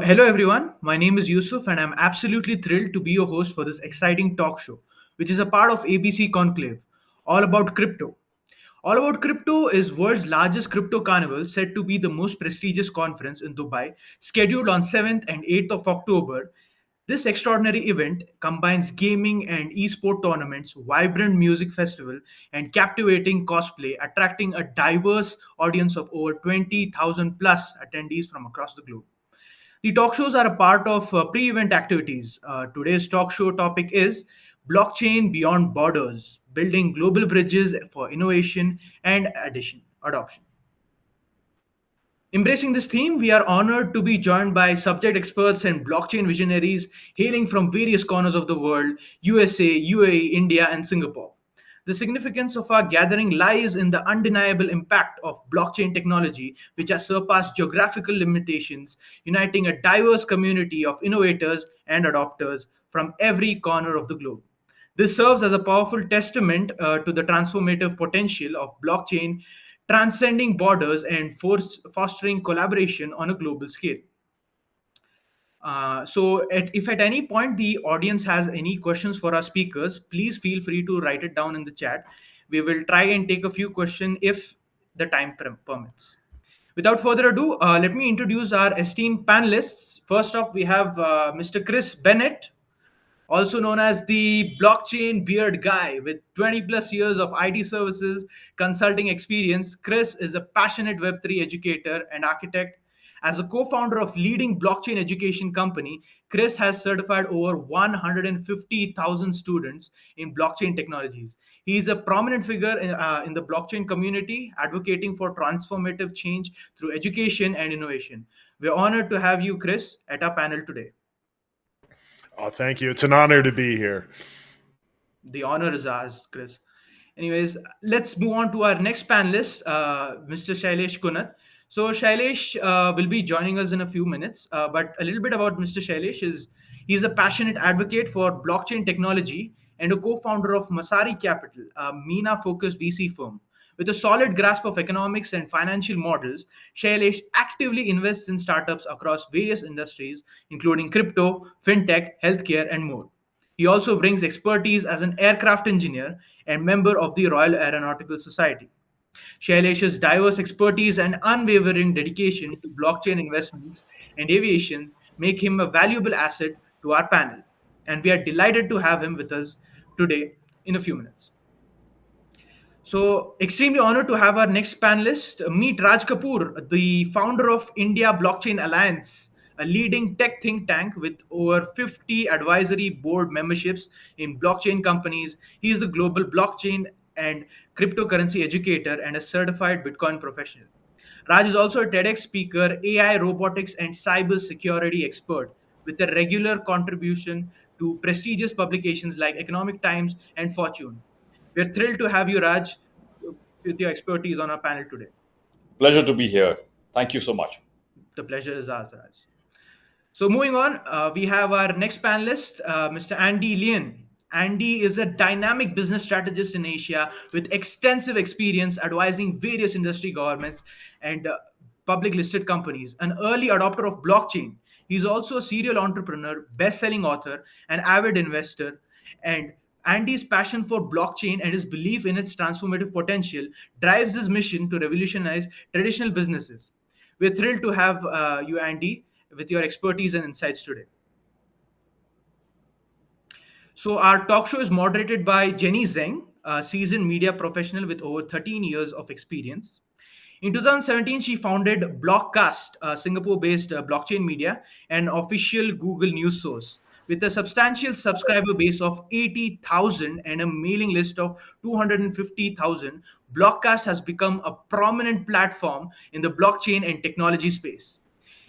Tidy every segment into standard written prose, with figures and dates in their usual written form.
Hello everyone. My name is Yusuf, and I'm absolutely thrilled to be your host for this exciting talk show, which is a part of ABC Conclave, all about crypto. All About Crypto is world's largest crypto carnival, said to be the most prestigious conference in Dubai, scheduled on 7th and 8th of October. This extraordinary event combines gaming and esport tournaments, vibrant music festival, and captivating cosplay, attracting a diverse audience of over 20,000 plus attendees from across the globe. The talk shows are a part of pre-event activities. Today's talk show topic is blockchain beyond borders, building global bridges for innovation and adoption. Embracing this theme, we are honored to be joined by subject experts and blockchain visionaries hailing from various corners of the world: USA, UAE, India, and Singapore. The significance of our gathering lies in the undeniable impact of blockchain technology, which has surpassed geographical limitations, uniting a diverse community of innovators and adopters from every corner of the globe. This serves as a powerful testament to the transformative potential of blockchain, transcending borders and fostering collaboration on a global scale. If at any point the audience has any questions for our speakers, please feel free to write it down in the chat. We will try and take a few questions if the time permits. Without further ado, let me introduce our esteemed panelists. First up, we have Mr. Kris Bennett, also known as the blockchain beard guy with 20 plus years of IT services consulting experience. Kris is a passionate Web3 educator and architect. As a co-founder of leading blockchain education company, Kris has certified over 150,000 students in blockchain technologies. He is a prominent figure in the blockchain community, advocating for transformative change through education and innovation. We're honored to have you, Kris, at our panel today. Oh, thank you. It's an honor to be here. The honor is ours, Kris. Anyways, let's move on to our next panelist, Mr. Shailesh Kunnath. So Shailesh will be joining us in a few minutes, but a little bit about Mr. Shailesh is he's a passionate advocate for blockchain technology and a co-founder of Masary Capital, a MENA-focused VC firm. With a solid grasp of economics and financial models, Shailesh actively invests in startups across various industries, including crypto, fintech, healthcare, and more. He also brings expertise as an aircraft engineer and member of the Royal Aeronautical Society. Shailesh's diverse expertise and unwavering dedication to blockchain investments and aviation make him a valuable asset to our panel. And we are delighted to have him with us today in a few minutes. So, extremely honored to have our next panelist, meet Raj Kapoor, the founder of India Blockchain Alliance, a leading tech think tank with over 50 advisory board memberships in blockchain companies. He is a global blockchain and cryptocurrency educator and a certified Bitcoin professional. Raj is also a TEDx speaker, AI, robotics, and cyber security expert with a regular contribution to prestigious publications like Economic Times and Fortune. We're thrilled to have you, Raj, with your expertise on our panel today. Pleasure to be here. Thank you so much. The pleasure is ours, Raj. So moving on, we have our next panelist, Mr. Anndy Lian. Anndy is a dynamic business strategist in Asia with extensive experience advising various industry governments and public listed companies, an early adopter of blockchain. He's also a serial entrepreneur, best-selling author, an avid investor, and Andy's passion for blockchain and his belief in its transformative potential drives his mission to revolutionize traditional businesses. We're thrilled to have you, Andy, with your expertise and insights today. So our talk show is moderated by Zheng, a seasoned media professional with over 13 years of experience. In 2017, she founded Blockcast, a Singapore-based blockchain media and official Google news source. With a substantial subscriber base of 80,000 and a mailing list of 250,000, Blockcast has become a prominent platform in the blockchain and technology space.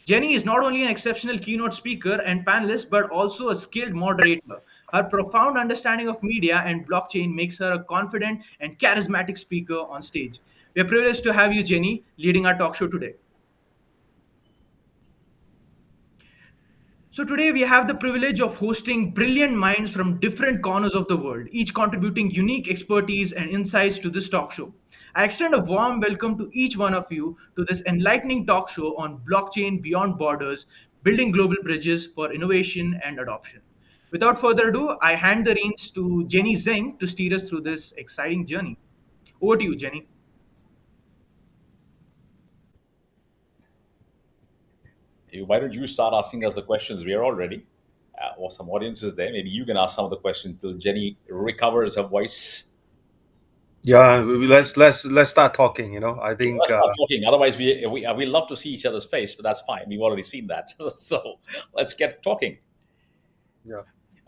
Jenny is not only an exceptional keynote speaker and panelist, but also a skilled moderator. Her profound understanding of media and blockchain makes her a confident and charismatic speaker on stage. We are privileged to have you, Jenny, leading our talk show today. So today we have the privilege of hosting brilliant minds from different corners of the world, each contributing unique expertise and insights to this talk show. I extend a warm welcome to each one of you to this enlightening talk show on blockchain beyond borders, building global bridges for innovation and adoption. Without further ado, I hand the reins to Jenny Zheng to steer us through this exciting journey. Over to you, Jenny. Why don't you start asking us the questions? We are all ready. Or some audiences there. Maybe you can ask some of the questions till Jenny recovers her voice. Yeah, let's start talking. I think Let's start talking. Otherwise, we love to see each other's face, but that's fine. We've already seen that. So let's get talking. Yeah.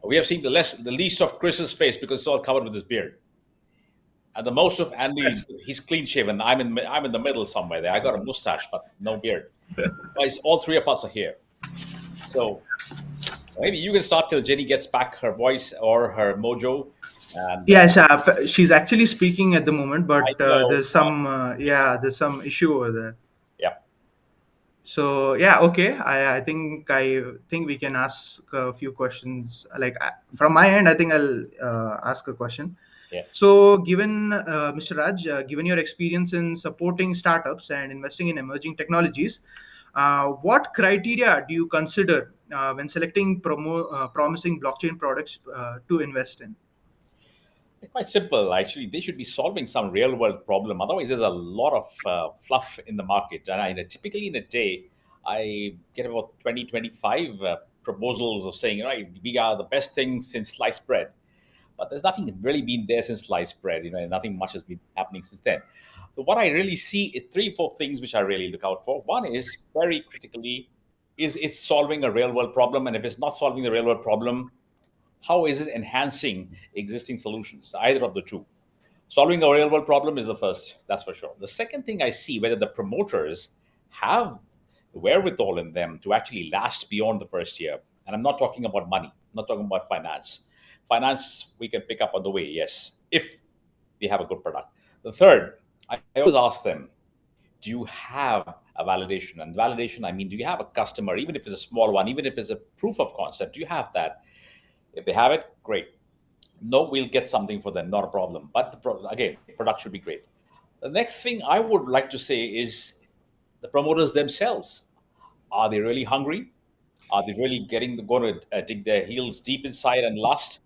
We have seen the least of Kris's face because it's all covered with his beard, and the most of Andy. He's clean shaven. I'm in the middle somewhere there. I got a mustache, but no beard. Guys, all three of us are here. So maybe you can start till Jenny gets back her voice or her mojo. And, Yes, she's actually speaking at the moment, but there's some issue over there. Yeah. So yeah, okay. I think we can ask a few questions. Like from my end, I think I'll ask a question. Yeah. So given Mr. Raj, given your experience in supporting startups and investing in emerging technologies, what criteria do you consider when selecting promising blockchain products to invest in? It's quite simple, actually. They should be solving some real world problem. Otherwise, there's a lot of fluff in the market. And typically in a day, I get about 20, 25 proposals of saying, right, we are the best thing since sliced bread. But there's nothing really been there since sliced bread. Nothing much has been happening since then. So what I really see is 3-4 things which I really look out for. One is very critically, is it solving a real world problem? And if it's not solving the real world problem, how is it enhancing existing solutions? Either of the two. Solving a real world problem is the first, that's for sure. The second thing I see, whether the promoters have the wherewithal in them to actually last beyond the first year. And I'm not talking about money, I'm not talking about finance. Finance, we can pick up on the way, yes, if we have a good product. The third, I always ask them, do you have a validation? And validation, I mean, do you have a customer, even if it's a small one, even if it's a proof of concept, do you have that? If they have it, great. No, we'll get something for them, not a problem. But again, product should be great. The next thing I would like to say is the promoters themselves. Are they really hungry? Are they really going to dig their heels deep inside and lust?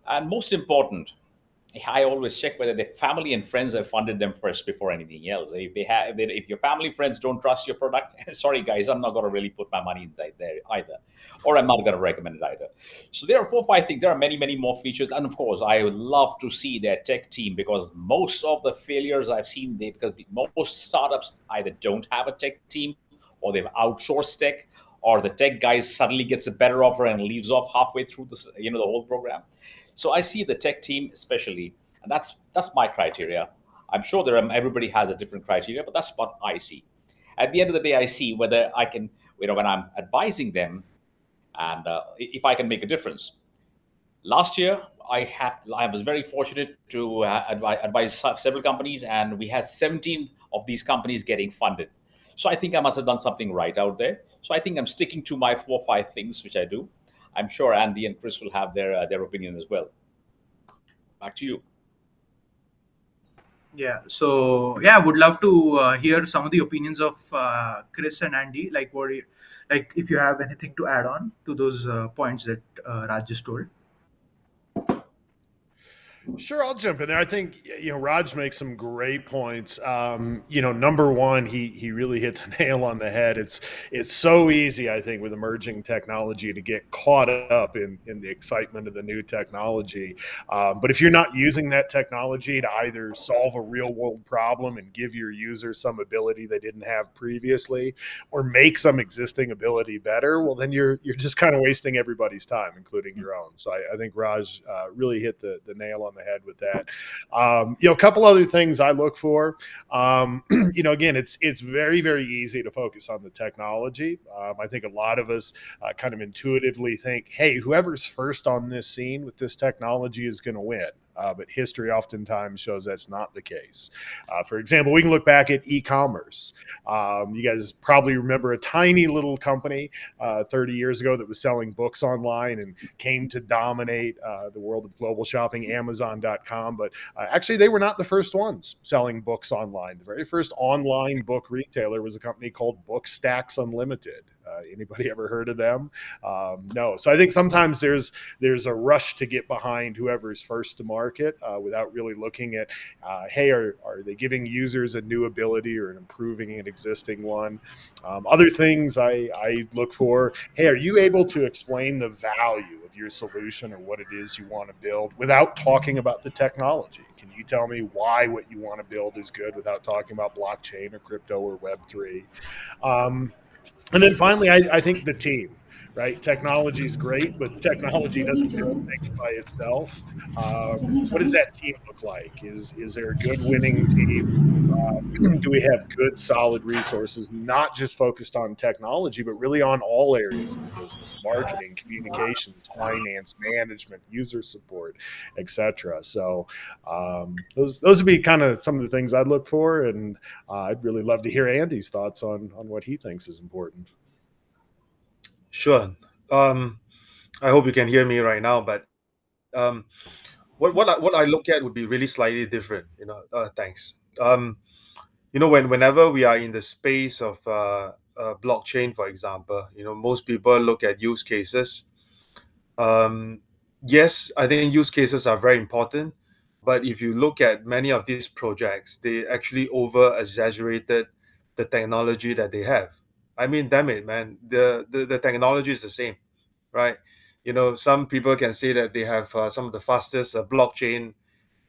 And most important, I always check whether their family and friends have funded them first before anything else. If your family friends don't trust your product, sorry guys, I'm not going to really put my money inside there either, or I'm not going to recommend it either. So there are 4 or 5 things. There are many, many more features, and of course, I would love to see their tech team, because most of the failures I've seen, because most startups either don't have a tech team, or they've outsourced tech, or the tech guy suddenly gets a better offer and leaves off halfway through the whole program. So I see the tech team especially, and that's my criteria. I'm sure everybody has a different criteria, but that's what I see. At the end of the day, I see whether I can, when I'm advising them, and if I can make a difference. Last year, I was very fortunate to advise several companies, and we had 17 of these companies getting funded. So I think I must have done something right out there. So I think I'm sticking to my 4 or 5 things, which I do. I'm sure Andy and Kris will have their opinion as well. Back to you. Yeah. So yeah, I would love to hear some of the opinions of Kris and Andy. Like, if you have anything to add on to those points that Raj just told. Sure, I'll jump in there. I think Raj makes some great points. Number one, he really hit the nail on the head. It's so easy, I think, with emerging technology to get caught up in the excitement of the new technology. But if you're not using that technology to either solve a real world problem and give your users some ability they didn't have previously, or make some existing ability better, well, then you're just kind of wasting everybody's time, including your own. So I think Raj really hit the nail on the head with that. A couple other things I look for. Again, it's very, very easy to focus on the technology. I think a lot of us kind of intuitively think, hey, whoever's first on this scene with this technology is going to win. But history oftentimes shows that's not the case. For example, we can look back at e-commerce. You guys probably remember a tiny little company 30 years ago that was selling books online and came to dominate the world of global shopping, Amazon.com. But actually, they were not the first ones selling books online. The very first online book retailer was a company called Bookstacks Unlimited. Anybody ever heard of them? No. So I think sometimes there's a rush to get behind whoever's first to market without really looking at, hey, are they giving users a new ability or improving an existing one? Other things I look for, hey, are you able to explain the value of your solution or what it is you want to build without talking about the technology? Can you tell me why what you want to build is good without talking about blockchain or crypto or Web3? And then finally, I think the team, right? Technology is great, but technology doesn't build things by itself. What does that team look like? Is there a good winning team? Do we have good, solid resources, not just focused on technology, but really on all areas of the business: marketing, communications, finance, management, user support, etc. So those would be kind of some of the things I'd look for, and I'd really love to hear Andy's thoughts on what he thinks is important. Sure. I hope you can hear me right now, but what I look at would be really slightly different. Thanks. Whenever we are in the space of blockchain, for example, most people look at use cases. Yes, I think use cases are very important, but if you look at many of these projects, they actually over exaggerated the technology that they have. I mean, damn it, man, the technology is the same, right? Some people can say that they have some of the fastest blockchain,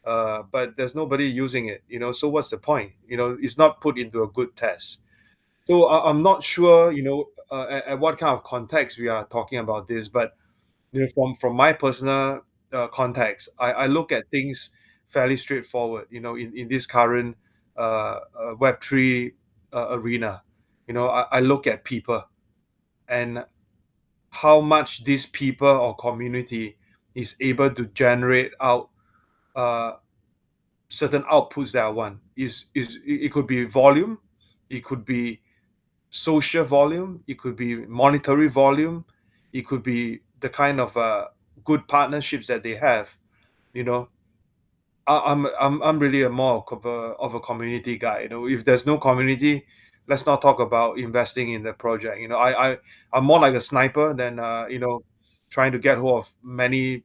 but there's nobody using it. So what's the point? It's not put into a good test. So I'm not sure, at what kind of context we are talking about this, but from my personal context, I look at things fairly straightforward. In this current Web3 arena, I look at people and how much this people or community is able to generate out certain outputs that I want. It could be volume, it could be social volume, it could be monetary volume, it could be the kind of good partnerships that they have. I'm really a more of a community guy. If there's no community, let's not talk about investing in the project. I'm more like a sniper than trying to get hold of many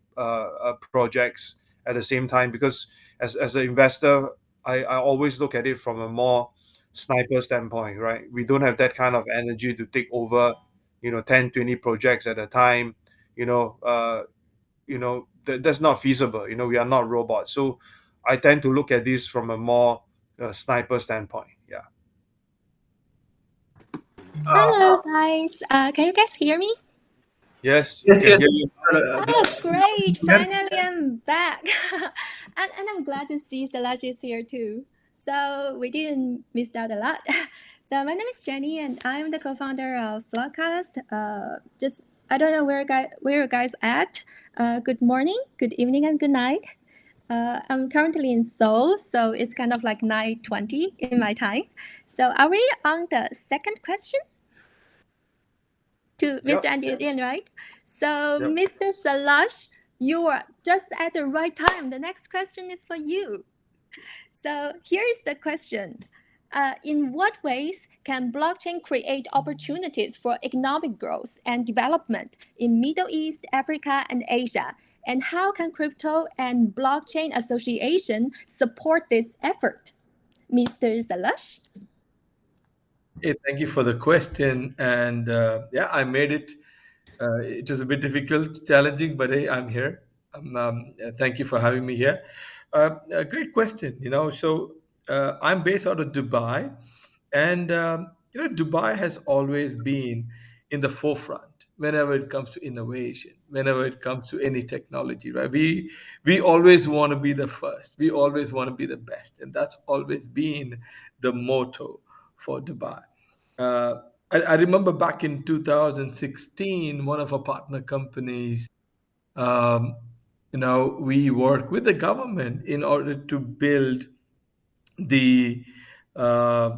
projects at the same time, because as an investor, I always look at it from a more sniper standpoint, right? We don't have that kind of energy to take over 10, 20 projects at a time. That's not feasible. We are not robots. So I tend to look at this from a more sniper standpoint. Yeah. Hello, guys. Can you guys hear me? Yes. Yes, Can yes. hear you. Oh, great. Finally, I'm back. and I'm glad to see Shailesh is here too. So we didn't miss out a lot. So my name is Jenny, and I'm the co-founder of Blockcast. I don't know where you guys at. Good morning, good evening, and good night. I'm currently in Seoul, so it's kind of like 9:20 in my time. So are we on the second question? To Mr. Andy Lian, right? So, Yep. Mr. Shailesh, you are just at the right time. The next question is for you. So, here is the question. In what ways can blockchain create opportunities for economic growth and development in Middle East, Africa, and Asia? And how can crypto and blockchain association support this effort? Mr. Shailesh? Hey, thank you for the question. And I made it. It was a bit difficult, challenging, but hey, I'm here. Thank you for having me here. A great question. So I'm based out of Dubai, and Dubai has always been in the forefront whenever it comes to innovation, whenever it comes to any technology, right? We always want to be the first. We always want to be the best, and that's always been the motto for Dubai. I remember back in 2016, one of our partner companies, um, we worked with the government in order to build the uh,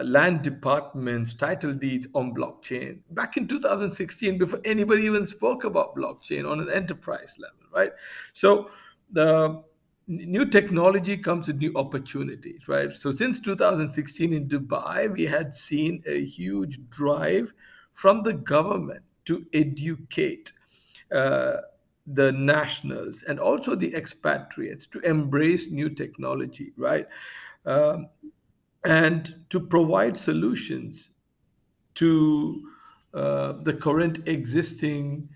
land department's title deeds on blockchain back in 2016, before anybody even spoke about blockchain on an enterprise level, right? So the new technology comes with new opportunities, right? So since 2016 in Dubai, we had seen a huge drive from the government to educate uh, the nationals and also the expatriates to embrace new technology, right? Um, and to provide solutions to the current existing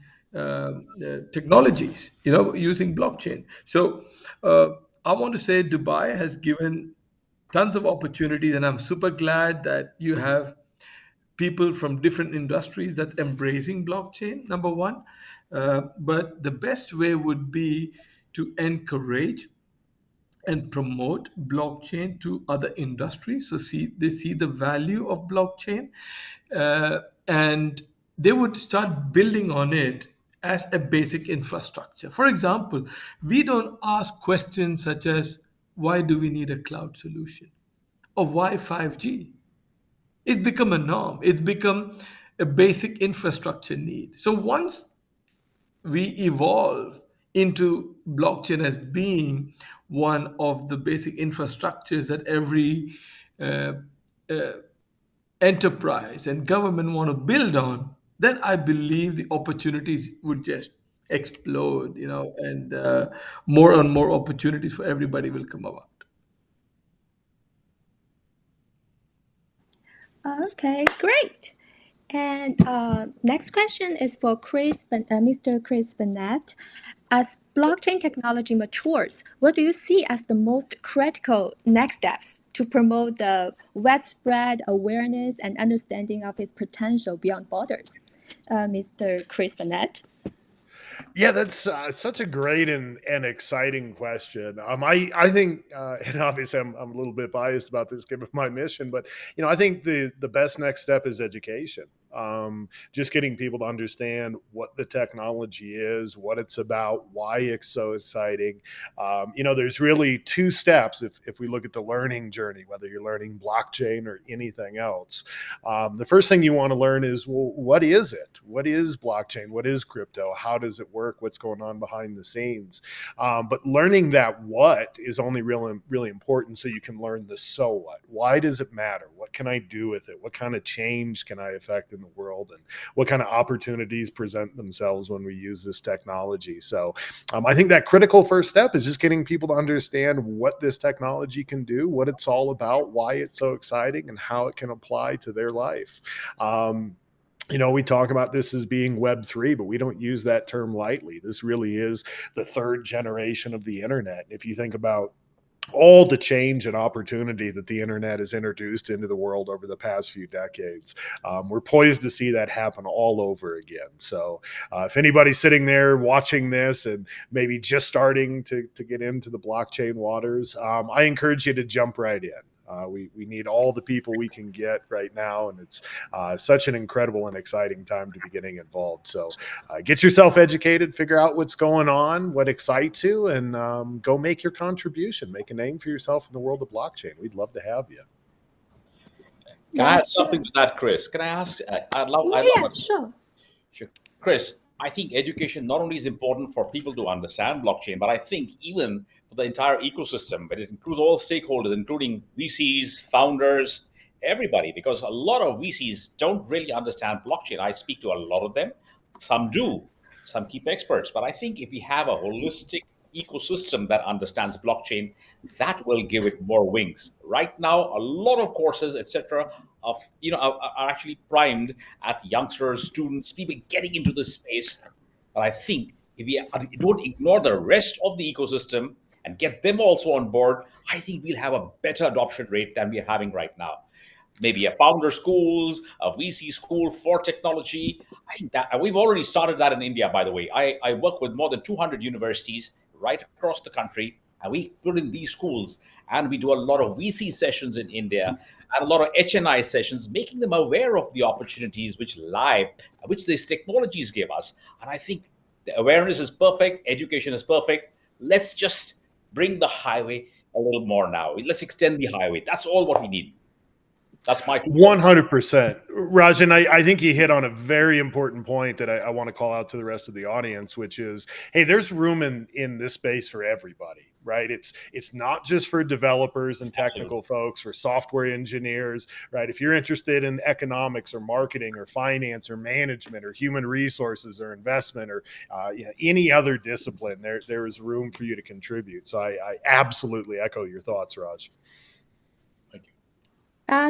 technologies, using blockchain. So uh, I want to say Dubai has given tons of opportunities, and I'm super glad that you have people from different industries that's embracing blockchain, number one. But the best way would be to encourage and promote blockchain to other industries. So they see the value of blockchain, and they would start building on it as a basic infrastructure. For example, we don't ask questions such as why do we need a cloud solution or why 5G? It's become a norm. It's become a basic infrastructure need. So once we evolve into blockchain as being one of the basic infrastructures that every uh, uh, enterprise and government want to build on, then I believe the opportunities would just explode, and more and more opportunities for everybody will come about. Okay, great. And next question is for Mr. Kris Bennett. As blockchain technology matures, what do you see as the most critical next steps to promote the widespread awareness and understanding of its potential beyond borders? Mr. Kris Bennett. Yeah, that's such a great and exciting question. I think, and obviously I'm a little bit biased about this given my mission, but I think the best next step is education. Just getting people to understand what the technology is, what it's about, why it's so exciting. There's really two steps if we look at the learning journey, whether you're learning blockchain or anything else. The first thing you want to learn is, well, what is it? What is blockchain? What is crypto? How does it work? What's going on behind the scenes? But learning that what is only really important so you can learn the so what. Why does it matter? What can I do with it? What kind of change can I affect in the world? And what kind of opportunities present themselves when we use this technology? So I think that critical first step is just getting people to understand what this technology can do, what it's all about, why it's so exciting, and how it can apply to their life. We talk about this as being Web3, but we don't use that term lightly. This really is the third generation of the internet. If you think about all the change and opportunity that the internet has introduced into the world over the past few decades, we're poised to see that happen all over again. So if anybody's sitting there watching this and maybe just starting to get into the blockchain waters, I encourage you to jump right in. We need all the people we can get right now, and it's such an incredible and exciting time to be getting involved. So get yourself educated, figure out what's going on, what excites you, and go make your contribution. Make a name for yourself in the world of blockchain. We'd love to have you. Can I add something to that, Kris? Can I ask? Sure. Sure. Kris, I think education not only is important for people to understand blockchain, but I think even for the entire ecosystem, but it includes all stakeholders, including VCs, founders, everybody, because a lot of VCs don't really understand blockchain. I speak to a lot of them. Some do, some keep experts. But I think if we have a holistic ecosystem that understands blockchain, that will give it more wings. Right now, a lot of courses, etc., are actually primed at youngsters, students, people getting into this space. But I think if we don't ignore the rest of the ecosystem and get them also on board, I think we'll have a better adoption rate than we're having right now. Maybe a founder schools, a VC school for technology. I think that we've already started that in India, by the way. I work with more than 200 universities right across the country, and we put in these schools, and we do a lot of VC sessions in India and a lot of HNI sessions, making them aware of the opportunities which these technologies give us. And I think the awareness is perfect, education is perfect. Let's just bring the highway a little more now. Let's extend the highway. That's all what we need. That's my 100%. Rajan, I think you hit on a very important point that I want to call out to the rest of the audience, which is, hey, there's room in this space for everybody, right? It's not just for developers and technical folks or software engineers, right? If you're interested in economics or marketing or finance or management or human resources or investment or any other discipline, there is room for you to contribute. So I absolutely echo your thoughts, Raj.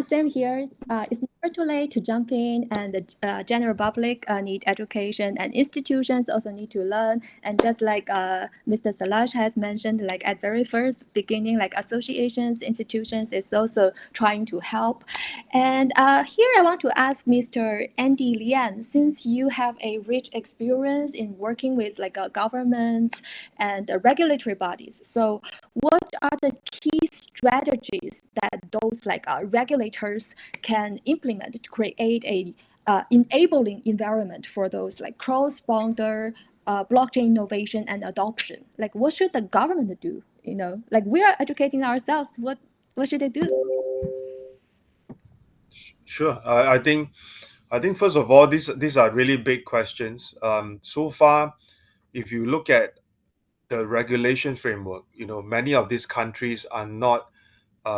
Same here. It's never too late to jump in, and the general public need education, and institutions also need to learn. And just like Mr. Shailesh has mentioned, like at very first beginning, like associations, institutions is also trying to help. And here I want to ask Mr. Anndy Lian, since you have a rich experience in working with like governments and regulatory bodies, so what are the key strategies that those like regulators can implement to create a enabling environment for those like cross-border blockchain innovation and adoption? Like, what should the government do? Like we are educating ourselves. What should they do? Sure. I think first of all, these are really big questions. So far, if you look at the regulation framework, many of these countries are not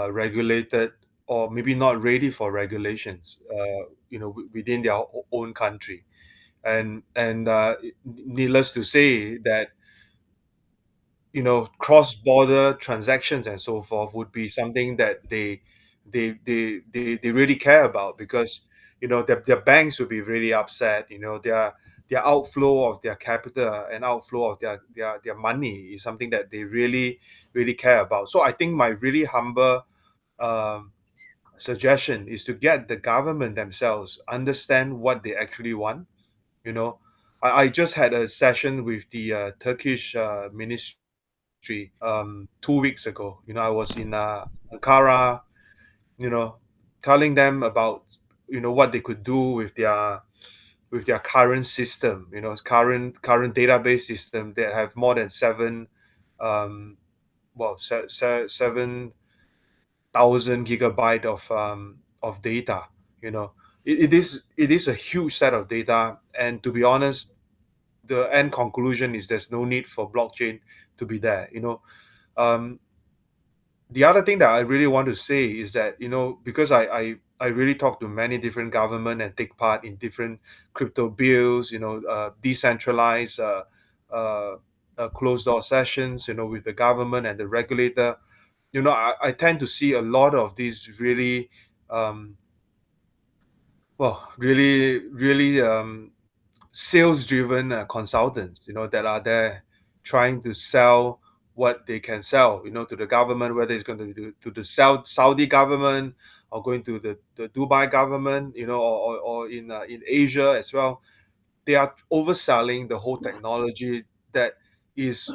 regulated, or maybe not ready for regulations, within their own country. And needless to say that, cross-border transactions and so forth would be something that they really care about, because their banks would be really upset. Their outflow of their capital and outflow of their money is something that they really really care about. So I think my really humble suggestion is to get the government themselves understand what they actually want. I just had a session with the Turkish ministry 2 weeks ago. I was in Ankara, telling them about what they could do with their current system, current database system that have more than 7,000 gigabyte of data. It is a huge set of data, and to be honest, the end conclusion is there's no need for blockchain to be there. The other thing that I really want to say is that, because I really talk to many different government and take part in different crypto bills, decentralized closed door sessions, with the government and the regulator. I tend to see a lot of these really really sales driven consultants, that are there trying to sell what they can sell, to the government, whether it's going to be to the Saudi government, or going to the Dubai government, or in Asia as well. They are overselling the whole technology that is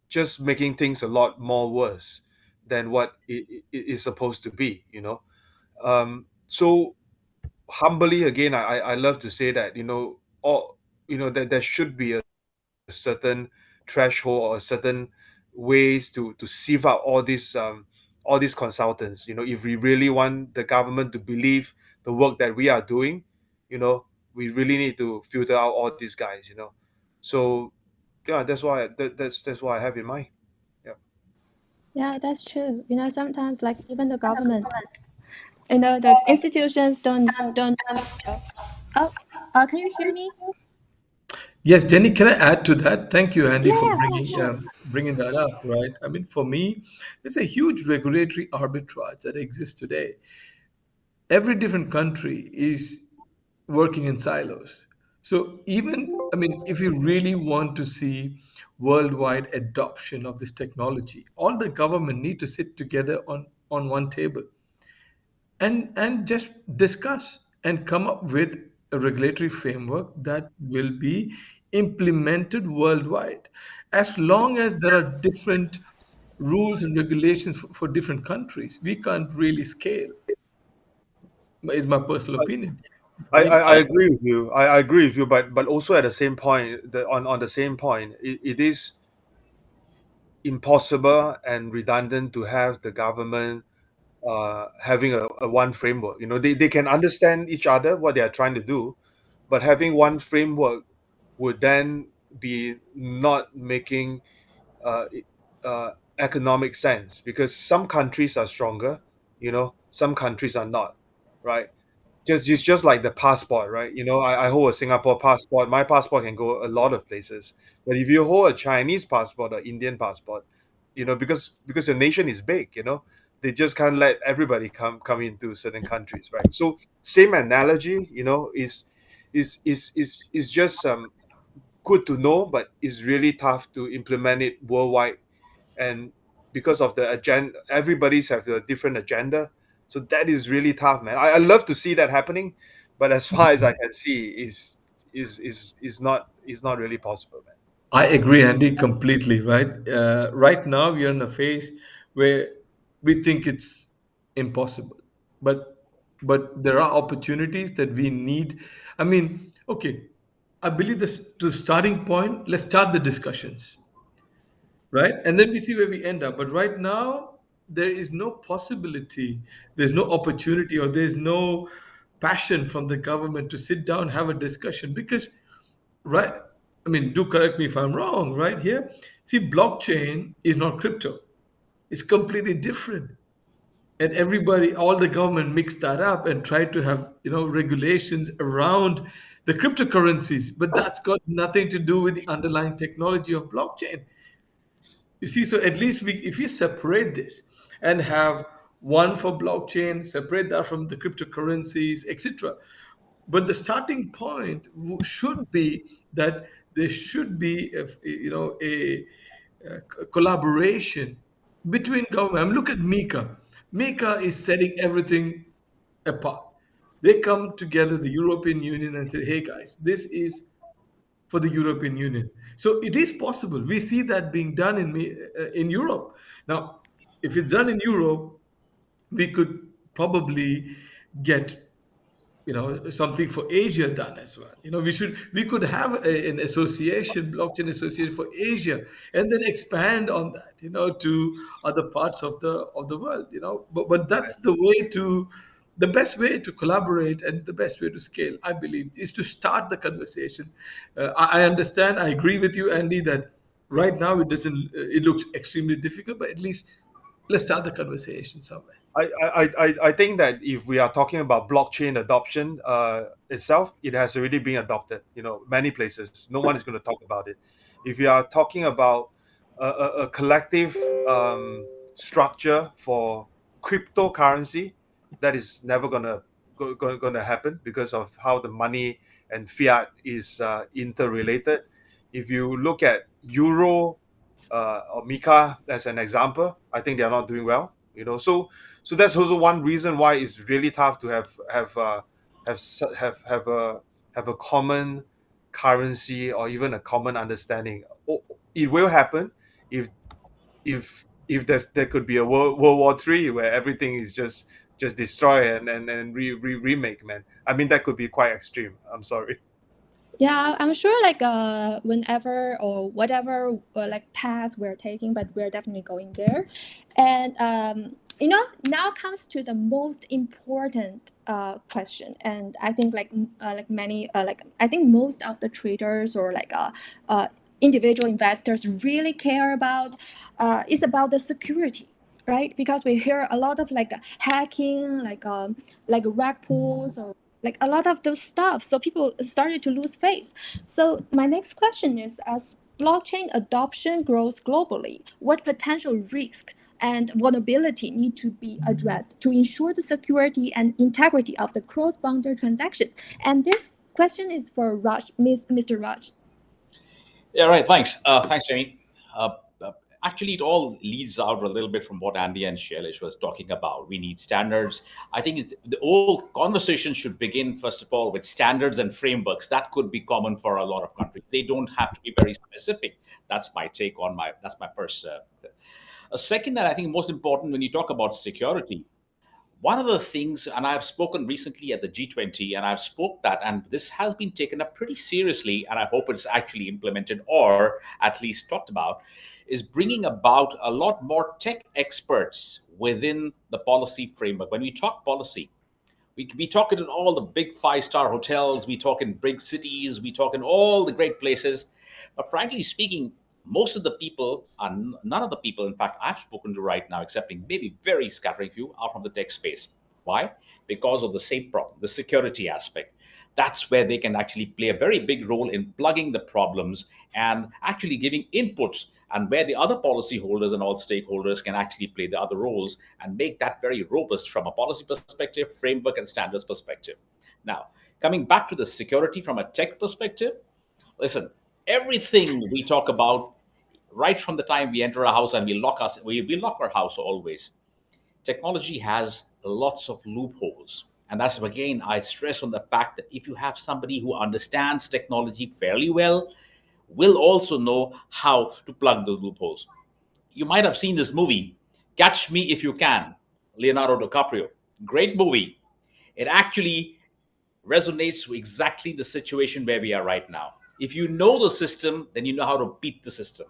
just making things a lot more worse than what it is supposed to be. So humbly again, I love to say that, that there should be a certain threshold or certain ways to sieve out all these consultants. If we really want the government to believe the work that we are doing, we really need to filter out all these guys. So yeah, that's what I have in mind. Yeah, that's true. Sometimes like even the government, the institutions don't. Oh, can you hear me? Yes, Jenny, can I add to that? Thank you, Andy, for Yeah, sure. bringing that up, right? I mean, for me, there's a huge regulatory arbitrage that exists today. Every different country is working in silos. So if you really want to see worldwide adoption of this technology, all the government need to sit together on one table and just discuss and come up with a regulatory framework that will be implemented worldwide. As long as there are different rules and regulations for different countries, we can't really scale. Is my personal opinion. I agree with you. I agree with you, but also at the same point, on the same point, it is impossible and redundant to have the government having a one framework. They can understand each other, what they are trying to do, but having one framework would then be not making uh, economic sense, because some countries are stronger, some countries are not, right? It's just like the passport, right? I hold a Singapore passport. My passport can go a lot of places, but if you hold a Chinese passport or Indian passport, because the nation is big, they just can't let everybody come into certain countries, right? So same analogy, is just good to know, but it's really tough to implement it worldwide. And because of the agenda, everybody's have a different agenda, so that is really tough, man. I love to see that happening, but as far as I can see, is not really possible, man. I agree, Andy, completely. Right. Right now, we are in a phase where we think it's impossible, but there are opportunities that we need. I mean, okay, I believe this to starting point. Let's start the discussions, right, and then we see where we end up. But right now, there is no possibility, there's no opportunity, or there's no passion from the government to sit down have a discussion because, right, I mean, do correct me if I'm wrong, right here. See, blockchain is not crypto. It's completely different. And everybody, all the government mixed that up and tried to have, regulations around the cryptocurrencies, but that's got nothing to do with the underlying technology of blockchain. You see, so at least if you separate this and have one for blockchain, separate that from the cryptocurrencies, etc. But the starting point should be that there should be, a collaboration between government. I mean, look at Mika. Mika is setting everything apart. They come together, the European Union, and say, "Hey guys, this is for the European Union." So it is possible. We see that being done in Europe. Now, if it's done in Europe, we could probably get, something for Asia done as well. We could have an association, blockchain association for Asia, and then expand on that, to other parts of the world. But that's the best way to collaborate and the best way to scale, I believe, is to start the conversation. I understand, I agree with you, Andy, that right now it looks extremely difficult, but at least let's start the conversation somewhere. I think that if we are talking about blockchain adoption itself, it has already been adopted. Many places. No one is going to talk about it. If you are talking about a collective structure for cryptocurrency, that is never gonna happen because of how the money and fiat is interrelated. If you look at Euro or Mika as an example, I think they are not doing well. So that's also one reason why it's really tough to have a common currency or even a common understanding. It will happen if there could be a World War III where everything is just destroy and remake, man. I mean, that could be quite extreme. I'm sorry. Yeah, I'm sure like whenever or whatever like path we're taking, but we're definitely going there. And now comes to the most important question, and I think like many like I think most of the traders or like individual investors really care about is about the security, right? Because we hear a lot of like hacking, like rag pulls or like a lot of those stuff. So people started to lose faith. So my next question is, as blockchain adoption grows globally, what potential risks and vulnerability need to be addressed to ensure the security and integrity of the cross-border transaction? And this question is for Mr. Raj. Yeah, right. Thanks. Thanks, Jamie. Actually, it all leads out a little bit from what Andy and Shailesh was talking about. We need standards. I think the whole conversation should begin, first of all, with standards and frameworks. That could be common for a lot of countries. They don't have to be very specific. That's my take on that's my first. A second, that I think most important when you talk about security, one of the things, and I've spoken recently at the G20, and I've spoke that, and this has been taken up pretty seriously, and I hope it's actually implemented or at least talked about, is bringing about a lot more tech experts within the policy framework. When we talk policy, we talk it in all the big five-star hotels, we talk in big cities, we talk in all the great places. But frankly speaking, most of the people are none of the people, in fact, I've spoken to right now, excepting maybe very scattering few, are from the tech space. Why? Because of the same problem, the security aspect. That's where they can actually play a very big role in plugging the problems and actually giving inputs, and where the other policyholders and all stakeholders can actually play the other roles and make that very robust from a policy perspective, framework, and standards perspective. Now, coming back to the security from a tech perspective, listen, everything we talk about right from the time we enter a house and we lock our house always. Technology has lots of loopholes. And that's, again, I stress on the fact that if you have somebody who understands technology fairly well, will also know how to plug those loopholes. You might have seen this movie, Catch Me If You Can, Leonardo DiCaprio. Great movie. It actually resonates with exactly the situation where we are right now. If you know the system, then you know how to beat the system.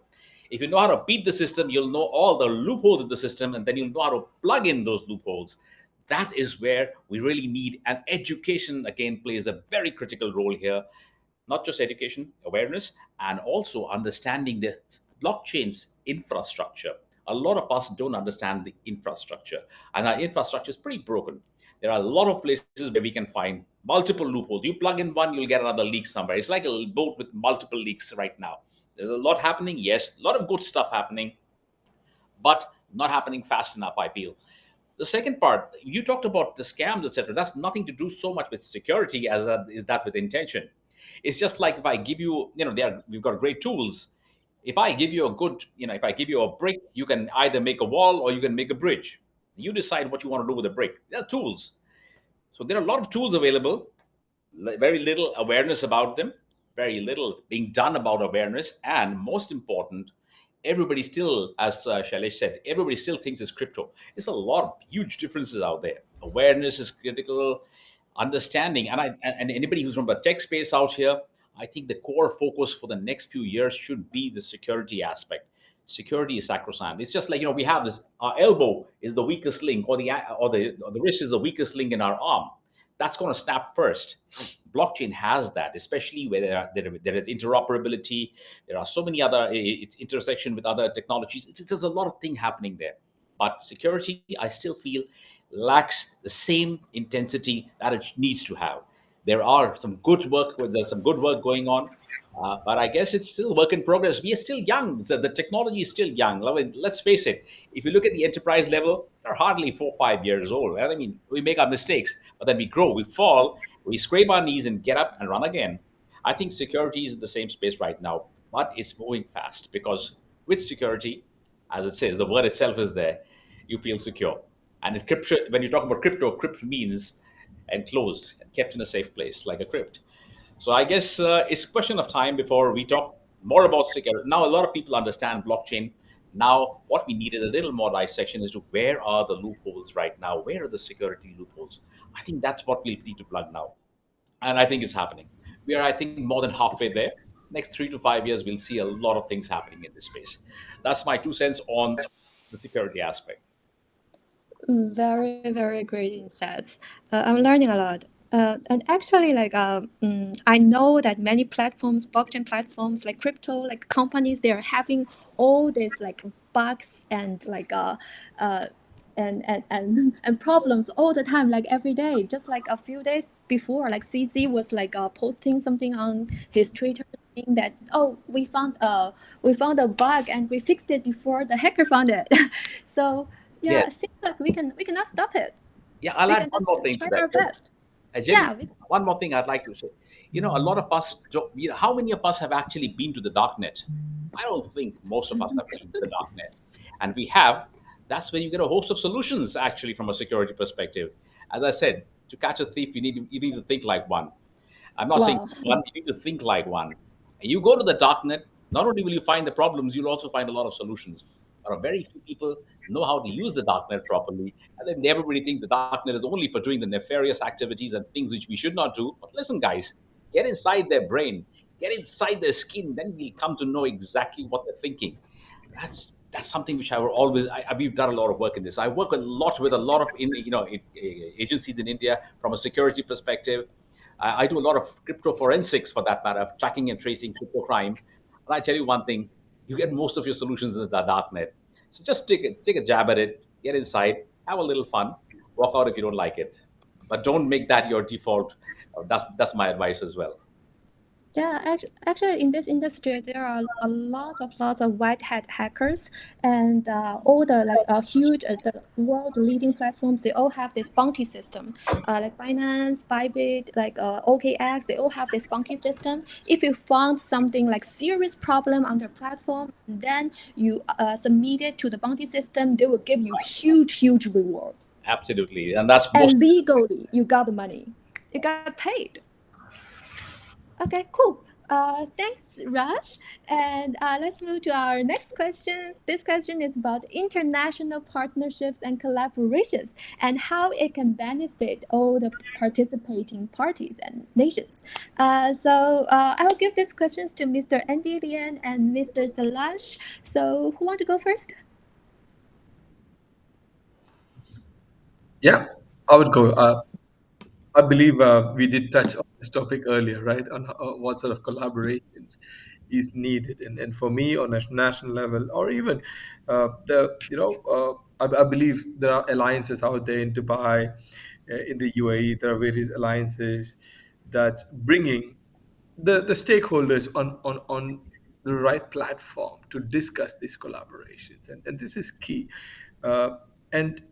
If you know how to beat the system, you'll know all the loopholes of the system, and then you'll know how to plug in those loopholes. That is where we really need, and education, again, plays a very critical role here. Not just education, awareness, and also understanding the blockchain's infrastructure. A lot of us don't understand the infrastructure, and our infrastructure is pretty broken. There are a lot of places where we can find multiple loopholes. You plug in one, you'll get another leak somewhere. It's like a boat with multiple leaks right now. There's a lot happening, yes, a lot of good stuff happening, but not happening fast enough, I feel. The second part, you talked about the scams, etc. That's nothing to do so much with security as that is that with intention. It's just like if I give you, we've got great tools. If I give you a good, if I give you a brick, you can either make a wall or you can make a bridge. You decide what you want to do with the brick. They're tools. So there are a lot of tools available, very little awareness about them, very little being done about awareness, and most important, everybody still, as Shailesh said, everybody still thinks it's crypto. There's a lot of huge differences out there. Awareness is critical, understanding, and anybody who's from the tech space out here, I think the core focus for the next few years should be the security aspect. Security is sacrosanct. It's just like, we have this, our elbow is the weakest link, or the wrist is the weakest link in our arm. That's going to snap first. Blockchain has that, especially where there is interoperability. There are so many other, it's intersection with other technologies. There's a lot of things happening there. But security, I still feel, lacks the same intensity that it needs to have. There are some good work, there's some good work going on, but I guess it's still work in progress. We are still young. The technology is still young. I mean, let's face it. If you look at the enterprise level, they're hardly 4 or 5 years old. I mean, we make our mistakes, but then we grow, we fall, we scrape our knees and get up and run again. I think security is in the same space right now, but it's moving fast, because with security, as it says, the word itself is there, you feel secure. And when you talk about crypto means enclosed, kept in a safe place, like a crypt. So I guess it's a question of time before we talk more about security. Now, a lot of people understand blockchain. Now, what we need is a little more dissection as to where are the loopholes right now? Where are the security loopholes? I think that's what we'll need to plug now. And I think it's happening. We are, I think, more than halfway there. Next 3 to 5 years, we'll see a lot of things happening in this space. That's my 2 cents on the security aspect. Very, very great insights. I'm learning a lot. And actually, I know that many platforms, blockchain platforms, like crypto, like companies, they are having all these bugs and and problems all the time, like every day. Just like a few days before, like CZ was posting something on his Twitter saying that, oh, we found a bug and we fixed it before the hacker found it. So yeah, it seems like we cannot stop it. Yeah, I'll add one more thing to that. Our best. One more thing I'd like to say. A lot of us, how many of us have actually been to the darknet? I don't think most of us have been to the darknet. And we have. That's where you get a host of solutions, actually, from a security perspective. As I said, to catch a thief, you need to think like one. I'm not saying one, you need to think like one. And you go to the darknet, not only will you find the problems, you'll also find a lot of solutions. There are very few people know how to use the darknet properly, and then everybody thinks the darknet is only for doing the nefarious activities and things which we should not do. But listen, guys, get inside their brain, get inside their skin, then we'll come to know exactly what they're thinking. that's something which I will always. We've done a lot of work in this. I work a lot with a lot of agencies in India from a security perspective. I do a lot of crypto forensics, for that matter, tracking and tracing crypto crime. And I tell you one thing: you get most of your solutions in the darknet. So just take a jab at it, get inside, have a little fun, walk out if you don't like it, but don't make that your default. That's my advice as well. Yeah, actually, in this industry, there are lots of white hat hackers, and all the huge the world leading platforms. They all have this bounty system, like Binance, Bybit, like OKX. They all have this bounty system. If you found something like serious problem on their platform, then you submit it to the bounty system. They will give you huge reward. Absolutely, and that's and legally you got the money, you got paid. Okay, cool. Thanks, Raj. And let's move to our next question. This question is about international partnerships and collaborations and how it can benefit all the participating parties and nations. So I will give these questions to Mr. Anndy, Lian, and Mr. Shailesh. So who want to go first? Yeah, I would go. I believe we did touch on this topic earlier, right? On what sort of collaborations is needed, and for me, on a national level, or even I believe there are alliances out there in Dubai, in the UAE. There are various alliances that's bringing the stakeholders on the right platform to discuss these collaborations, and this is key. And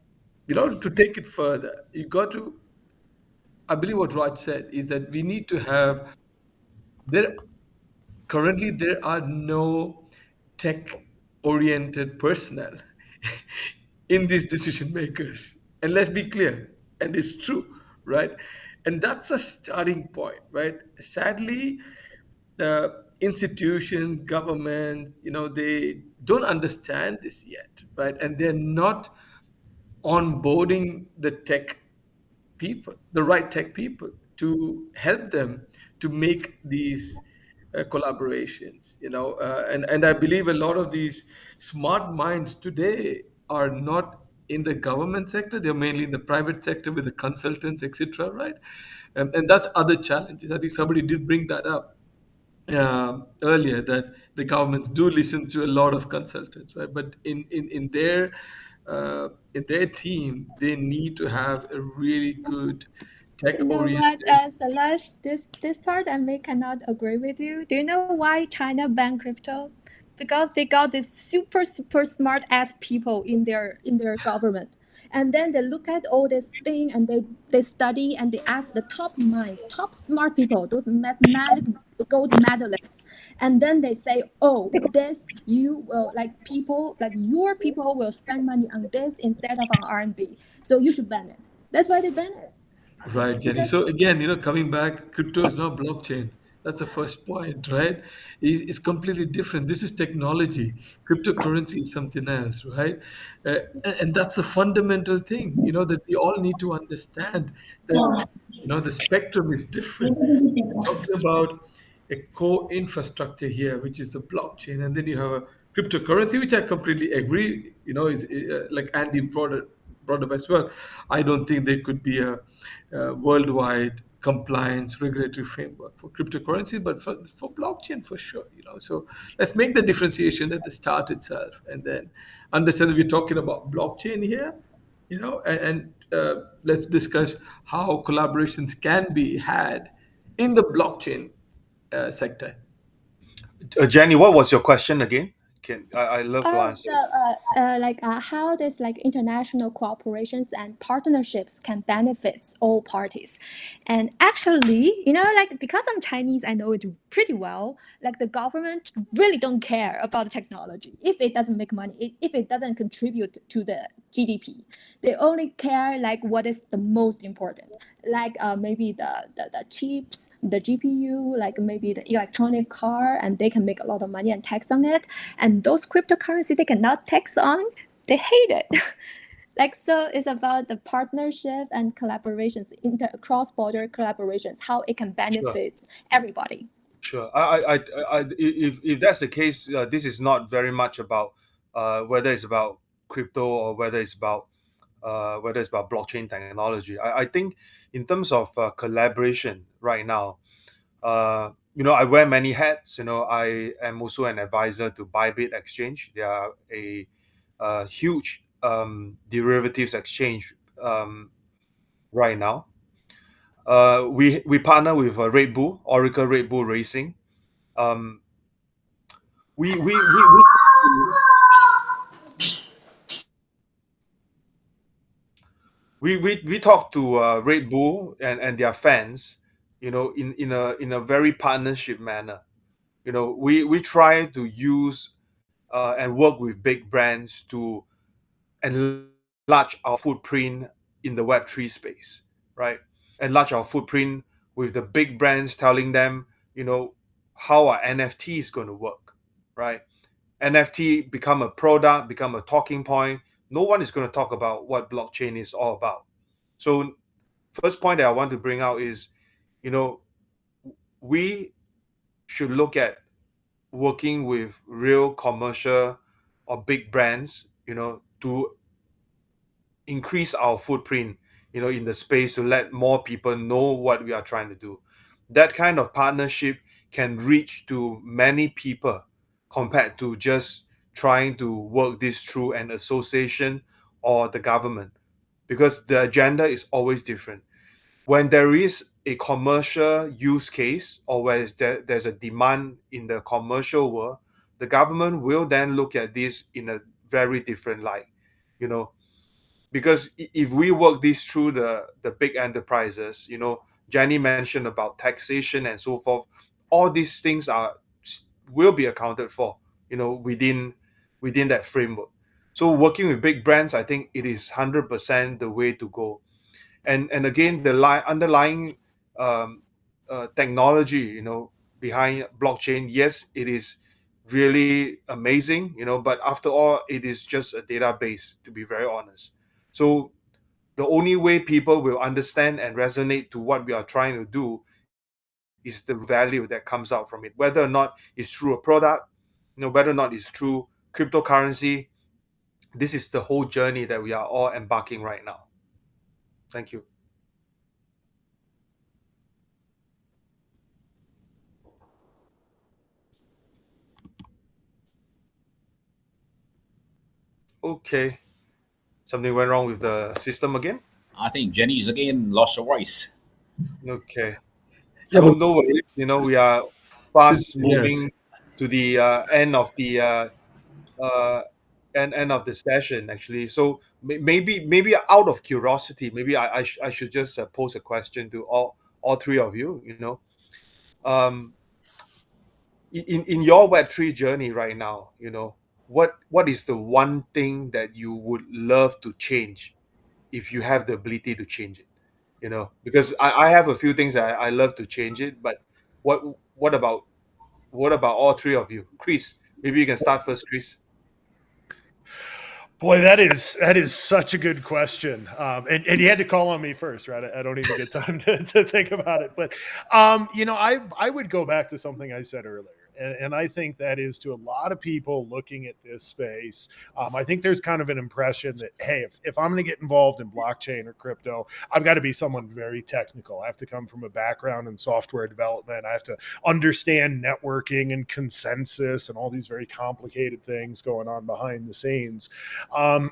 to take it further, you got to. I believe what Raj said is that we need to have there currently there are no tech oriented personnel in these decision makers. And let's be clear, and it's true, right? And that's a starting point, right? Sadly, the institutions, governments, they don't understand this yet, right? And they're not onboarding the tech people, the right tech people, to help them to make these collaborations. And I believe a lot of these smart minds today are not in the government sector; they're mainly in the private sector with the consultants, etc. Right, and that's other challenges. I think somebody did bring that up earlier, that the governments do listen to a lot of consultants, right? But in their team, they need to have a really good tech You know oriented. what, Shailesh, this part I may cannot agree with you. Do you know why China banned crypto? Because they got this super smart ass people in their government, and then they look at all this thing and they study and they ask the top minds, top smart people, those mathematic gold medalists, and then they say, oh, this you will your people will spend money on this instead of on RMB, so you should ban it. That's why they ban it. Right, Jenny. Because So again, coming back, crypto is not blockchain. That's the first point, right? It's completely different. This is technology. Cryptocurrency is something else, right? And that's a fundamental thing, that we all need to understand that, the spectrum is different. We're talking about a core infrastructure here, which is the blockchain, and then you have a cryptocurrency, which I completely agree. Is like Andy brought up as well. I don't think there could be a worldwide compliance regulatory framework for cryptocurrency, but for blockchain for sure. So let's make the differentiation at the start itself, and then understand that we're talking about blockchain here. And let's discuss how collaborations can be had in the blockchain sector. Jenny, what was your question again? I love to Oh, answer. so how this international cooperations and partnerships can benefit all parties. And actually, because I'm Chinese, I know it pretty well. The government really don't care about the technology if it doesn't make money, if it doesn't contribute to the GDP. They only care what is the most important, maybe the chips, the GPU, maybe the electronic car, and they can make a lot of money and tax on it. And those cryptocurrency they cannot tax on, they hate it. So it's about the partnership and collaborations, cross-border collaborations, how it can benefit everybody. Sure. If that's the case, this is not very much about whether it's about crypto or whether it's about blockchain technology. I think in terms of collaboration right now, I wear many hats. I am also an advisor to Bybit Exchange. They are a huge derivatives exchange right now. We partner with Red Bull, Oracle Red Bull Racing. Um, we talk to Red Bull and their fans, in a very partnership manner. We try to use and work with big brands to enlarge our footprint in the Web3 space, right? Enlarge our footprint with the big brands, telling them, how our NFT is going to work, right? NFT become a product, become a talking point. No one is going to talk about what blockchain is all about. So, first point that I want to bring out is, you know, we should look at working with real commercial or big brands, to increase our footprint, in the space, to let more people know what we are trying to do. That kind of partnership can reach to many people compared to just trying to work this through an association or the government, because the agenda is always different. When there is a commercial use case, or where there's a demand in the commercial world, the government will then look at this in a very different light, you know because if we work this through the big enterprises, Jenny mentioned about taxation and so forth. All these things will be accounted for, within that framework. So working with big brands, I think it is 100% the way to go. And again, the underlying um, technology, behind blockchain, yes, it is really amazing, but after all, it is just a database, to be very honest. So the only way people will understand and resonate to what we are trying to do is the value that comes out from it, whether or not it's through a product, whether or not it's through cryptocurrency. This is the whole journey that we are all embarking right now. Thank you. Okay. Something went wrong with the system again? I think Jenny's again lost her voice. Okay. Yeah, No, but no worries. We are since fast yeah, moving to the uh, end of the session, actually. So maybe out of curiosity, maybe I should just pose a question to all three of you. Um, in your Web3 journey right now, what is the one thing that you would love to change if you have the ability to change it? Because I have a few things that I love to change it, but what what about what about all three of you? Kris, maybe you can start first, Kris. Boy, that is such a good question, and you had to call on me first, right? I don't even get time to think about it, but I would go back to something I said earlier, and I think that is, to a lot of people looking at this space, I think there's kind of an impression that, hey, if I'm going to get involved in blockchain or crypto, I've got to be someone very technical. I have to come from a background in software development. I have to understand networking and consensus and all these very complicated things going on behind the scenes. Um,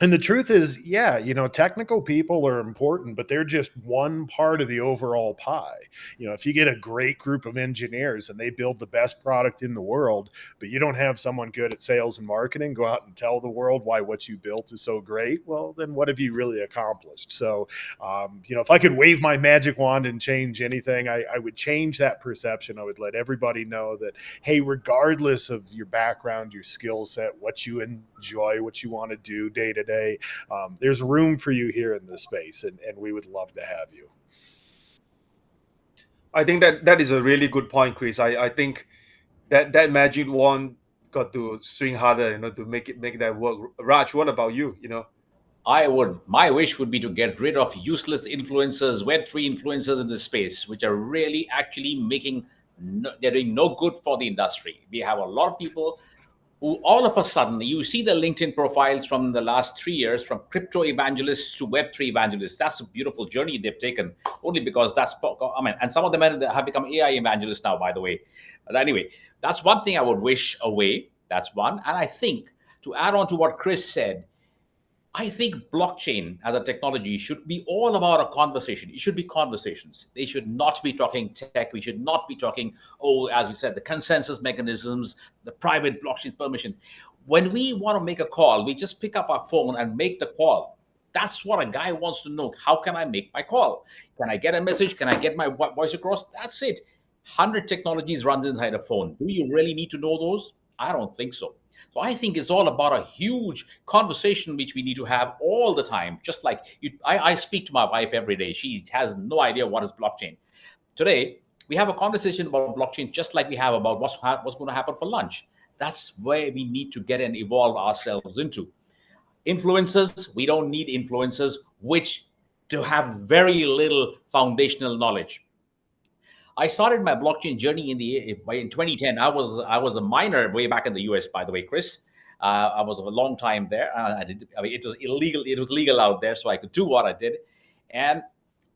and the truth is, yeah, technical people are important, but they're just one part of the overall pie. If you get a great group of engineers and they build the best product in the world, but you don't have someone good at sales and marketing go out and tell the world why what you built is so great, well, then what have you really accomplished? So, if I could wave my magic wand and change anything, I would change that perception. I would let everybody know that, hey, regardless of your background, your skill set, what you enjoy, what you want to do day to day, there's room for you here in this space, and we would love to have you. I think that is a really good point, Kris. I think that magic wand got to swing harder, to make that work. Raj, what about you? My wish would be to get rid of useless influencers, Web3 influencers in this space, which are really actually they're doing no good for the industry. We have a lot of people who all of a sudden, you see the LinkedIn profiles from the last 3 years, from crypto evangelists to Web3 evangelists. That's a beautiful journey they've taken, only because and some of them have become AI evangelists now, by the way. But anyway, that's one thing I would wish away. That's one. And I think, to add on to what Kris said, I think blockchain as a technology should be all about a conversation. It should be conversations. They should not be talking tech. We should not be talking, as we said, the consensus mechanisms, the private blockchain's permission. When we want to make a call, we just pick up our phone and make the call. That's what a guy wants to know. How can I make my call? Can I get a message? Can I get my voice across? That's it. 100 technologies runs inside a phone. Do you really need to know those? I don't think so. So I think it's all about a huge conversation which we need to have all the time. Just like I speak to my wife every day. She has no idea what is blockchain. Today, we have a conversation about blockchain just like we have about what's going to happen for lunch. That's where we need to get and evolve ourselves into. Influencers, we don't need influencers which to have very little foundational knowledge. I started my blockchain journey in 2010. I was a minor way back in the US, by the way, Kris. I was a long time there. It was illegal. It was legal out there, so I could do what I did, and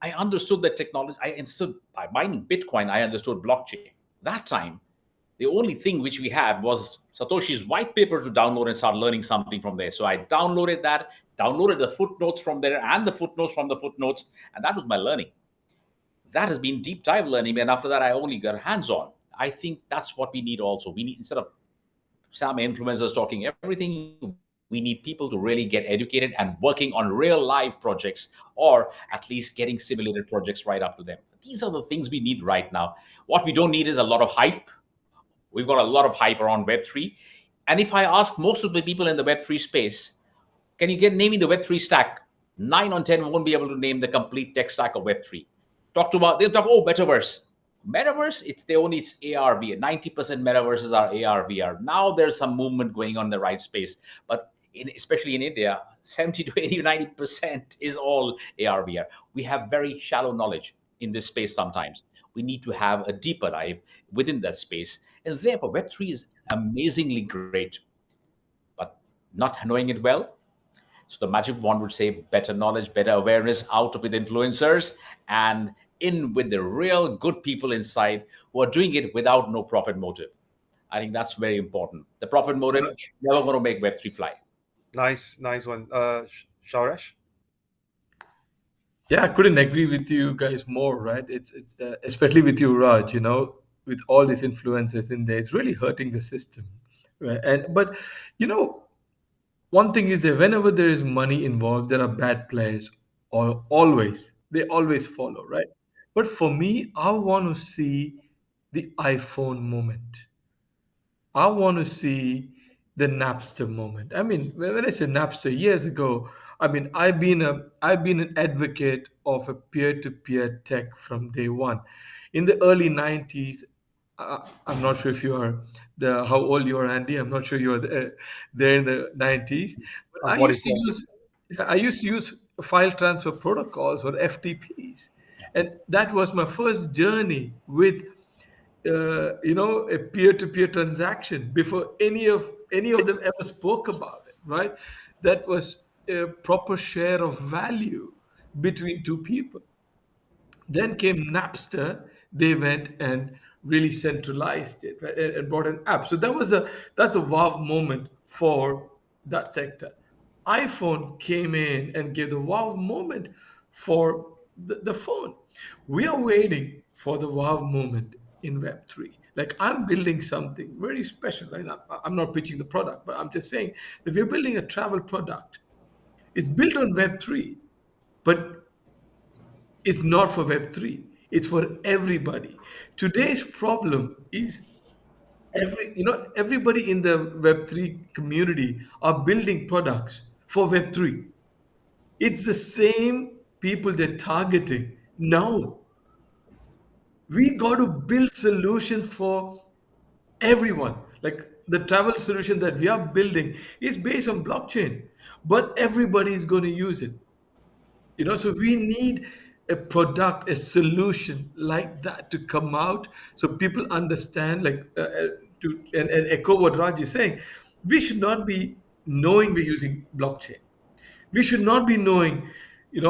I understood the technology. I understood by mining Bitcoin. I understood blockchain. That time, the only thing which we had was Satoshi's white paper to download and start learning something from there. So I downloaded that, downloaded the footnotes from there and the footnotes from the footnotes, and that was my learning. That has been deep dive learning, and after that, I only got hands-on. I think that's what we need also. We need, instead of some influencers talking everything, we need people to really get educated and working on real life projects, or at least getting simulated projects right up to them. These are the things we need right now. What we don't need is a lot of hype. We've got a lot of hype around Web3. And if I ask most of the people in the Web3 space, can you name me the Web3 stack? 9 on 10 won't be able to name the complete tech stack of Web3. They'll talk, metaverse. Metaverse, it's AR, VR. 90% metaverses are AR, VR. Now there's some movement going on in the right space. But especially in India, 70 to 80, 90% is all AR, VR. We have very shallow knowledge in this space sometimes. We need to have a deeper dive within that space. And therefore, Web3 is amazingly great. But not knowing it well, so the magic wand would say better knowledge, better awareness, out with influencers, and in with the real good people inside who are doing it without no profit motive. I think that's very important. The profit motive never going to make Web3 fly. Nice one. Shailesh? Yeah, I couldn't agree with you guys more, right? It's especially with you, Raj, with all these influences in there, it's really hurting the system. Right? But one thing is that whenever there is money involved, there are bad players, or they always follow, right? But for me, I want to see the iPhone moment. I want to see the Napster moment. I mean, when I say Napster years ago, I mean I've been an advocate of a peer-to-peer tech from day one. In the early '90s, I'm not sure if you are how old you are, Andy. I'm not sure you are there in the '90s. But I used to use file transfer protocols, or FTPs, and that was my first journey with a peer-to-peer transaction before any of them ever spoke about it. Right? That was a proper share of value between two people. Then came Napster. They went and really centralized it, right, and brought an app. So that's a wow moment for that sector. iPhone came in and gave the wow moment for the phone. We are waiting for the wow moment in Web3. Like, I'm building something very special. Right? I'm not pitching the product, but I'm just saying that we're building a travel product. It's built on Web3, but it's not for Web3. It's for everybody. Today's problem is everybody in the Web3 community are building products for Web3. It's the same people they're targeting. No. We got to build solutions for everyone. Like, the travel solution that we are building is based on blockchain, but everybody is going to use it. So we need a product, a solution like that to come out, so people understand, like, and echo what Raj is saying. We should not be knowing we're using blockchain. We should not be knowing,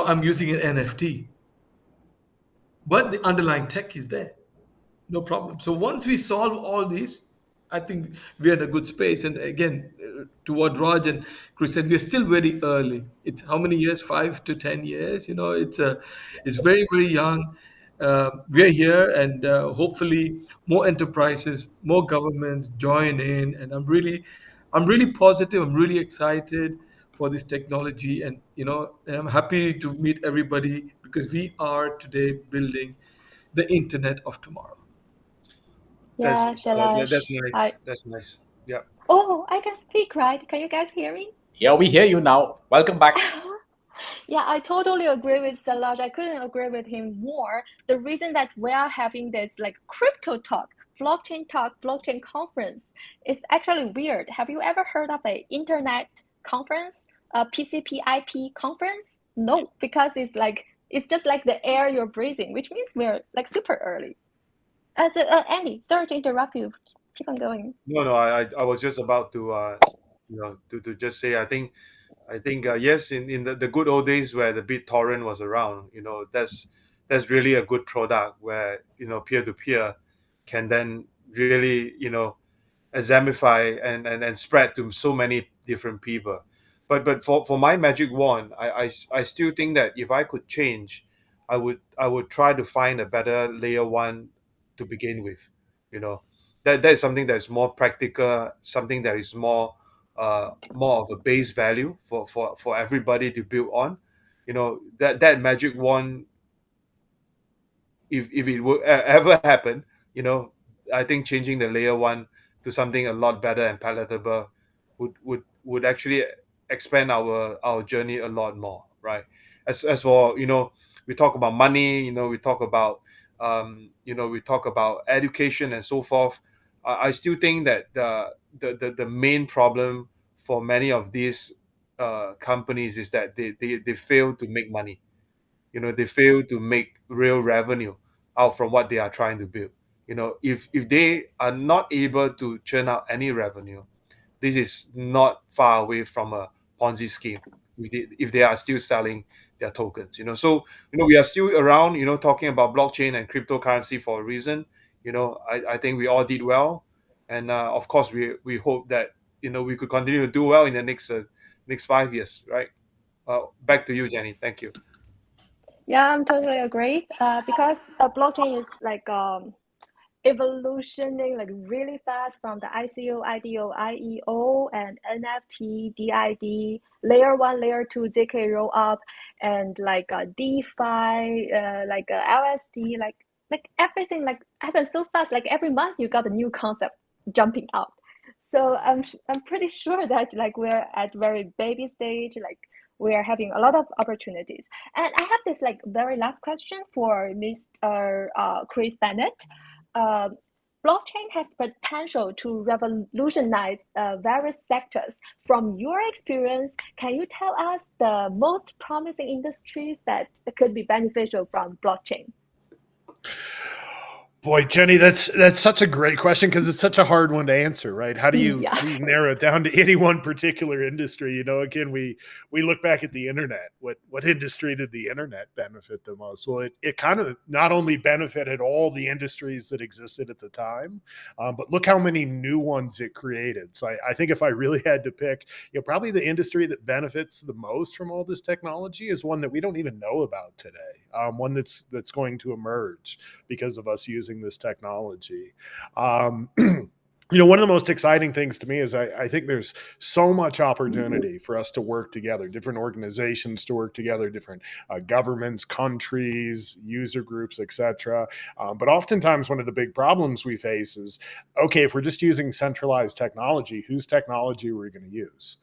I'm using an NFT, but the underlying tech is there. No problem. So once we solve all these, I think we're in a good space. And again, to what Raj and Kris said, we're still very early. It's how many years? 5 to 10 years. It's very very young. We're here, and hopefully more enterprises, more governments join in. And I'm really positive. I'm really excited for this technology, and and I'm happy to meet everybody because we are today building the internet of tomorrow. Yeah, That's Shailesh. nice. That's nice. Yeah. Oh, I can speak, right? Can you guys hear me? Yeah, we hear you now. Welcome back. Yeah, I totally agree with Shailesh. I couldn't agree with him more. The reason that we are having this like crypto talk, blockchain conference is actually weird. Have you ever heard of an internet conference, a PCP/IP conference? No, because it's just like the air you're breathing, which means we're like super early. Andy, sorry to interrupt you. Keep on going. No, I was just about to to just say I think yes, in the good old days where the BitTorrent was around, that's really a good product where peer to peer can then really examify and spread to so many different people. But for my magic wand, I still think that if I could change, I would try to find a better layer one to begin with. You know, that is something that is more practical, something that is more of a base value for everybody to build on. That magic wand, if it would ever happen, I think changing the layer one to something a lot better and palatable would actually expand our journey a lot more, right? As for we talk about money, we talk about education and so forth. I still think that the main problem for many of these companies is that they fail to make money. They fail to make real revenue out from what they are trying to build. If they are not able to churn out any revenue, this is not far away from a Ponzi scheme if they are still selling their tokens. We are still around, talking about blockchain and cryptocurrency for a reason. I think we all did well, and of course we hope that we could continue to do well in the next 5 years, right? Back to you, Jenny. Thank you. Yeah, I'm totally agree. Because blockchain is like evolutioning like really fast from the ICO, IDO, IEO, and NFT, DID, layer one, layer two, ZK roll up, and like DeFi, like LSD, like everything like happens so fast. Like every month you got a new concept jumping out. So I'm pretty sure that like we're at very baby stage, like we are having a lot of opportunities. And I have this like very last question for Mr. Kris Bennett. Uh, Blockchain has potential to revolutionize various sectors. From your experience, can you tell us the most promising industries that could be beneficial from blockchain? Boy, Jenny, that's such a great question because it's such a hard one to answer, right? How do you narrow it down to any one particular industry? Again, we look back at the internet. What industry did the internet benefit the most? Well, it kind of not only benefited all the industries that existed at the time, but look how many new ones it created. So I think if I really had to pick, probably the industry that benefits the most from all this technology is one that we don't even know about today. One that's going to emerge because of us using this technology. One of the most exciting things to me is I think there's so much opportunity for us to work together, different organizations to work together, different governments, countries, user groups, etc. But oftentimes one of the big problems we face is, okay, if we're just using centralized technology, whose technology are we going to use?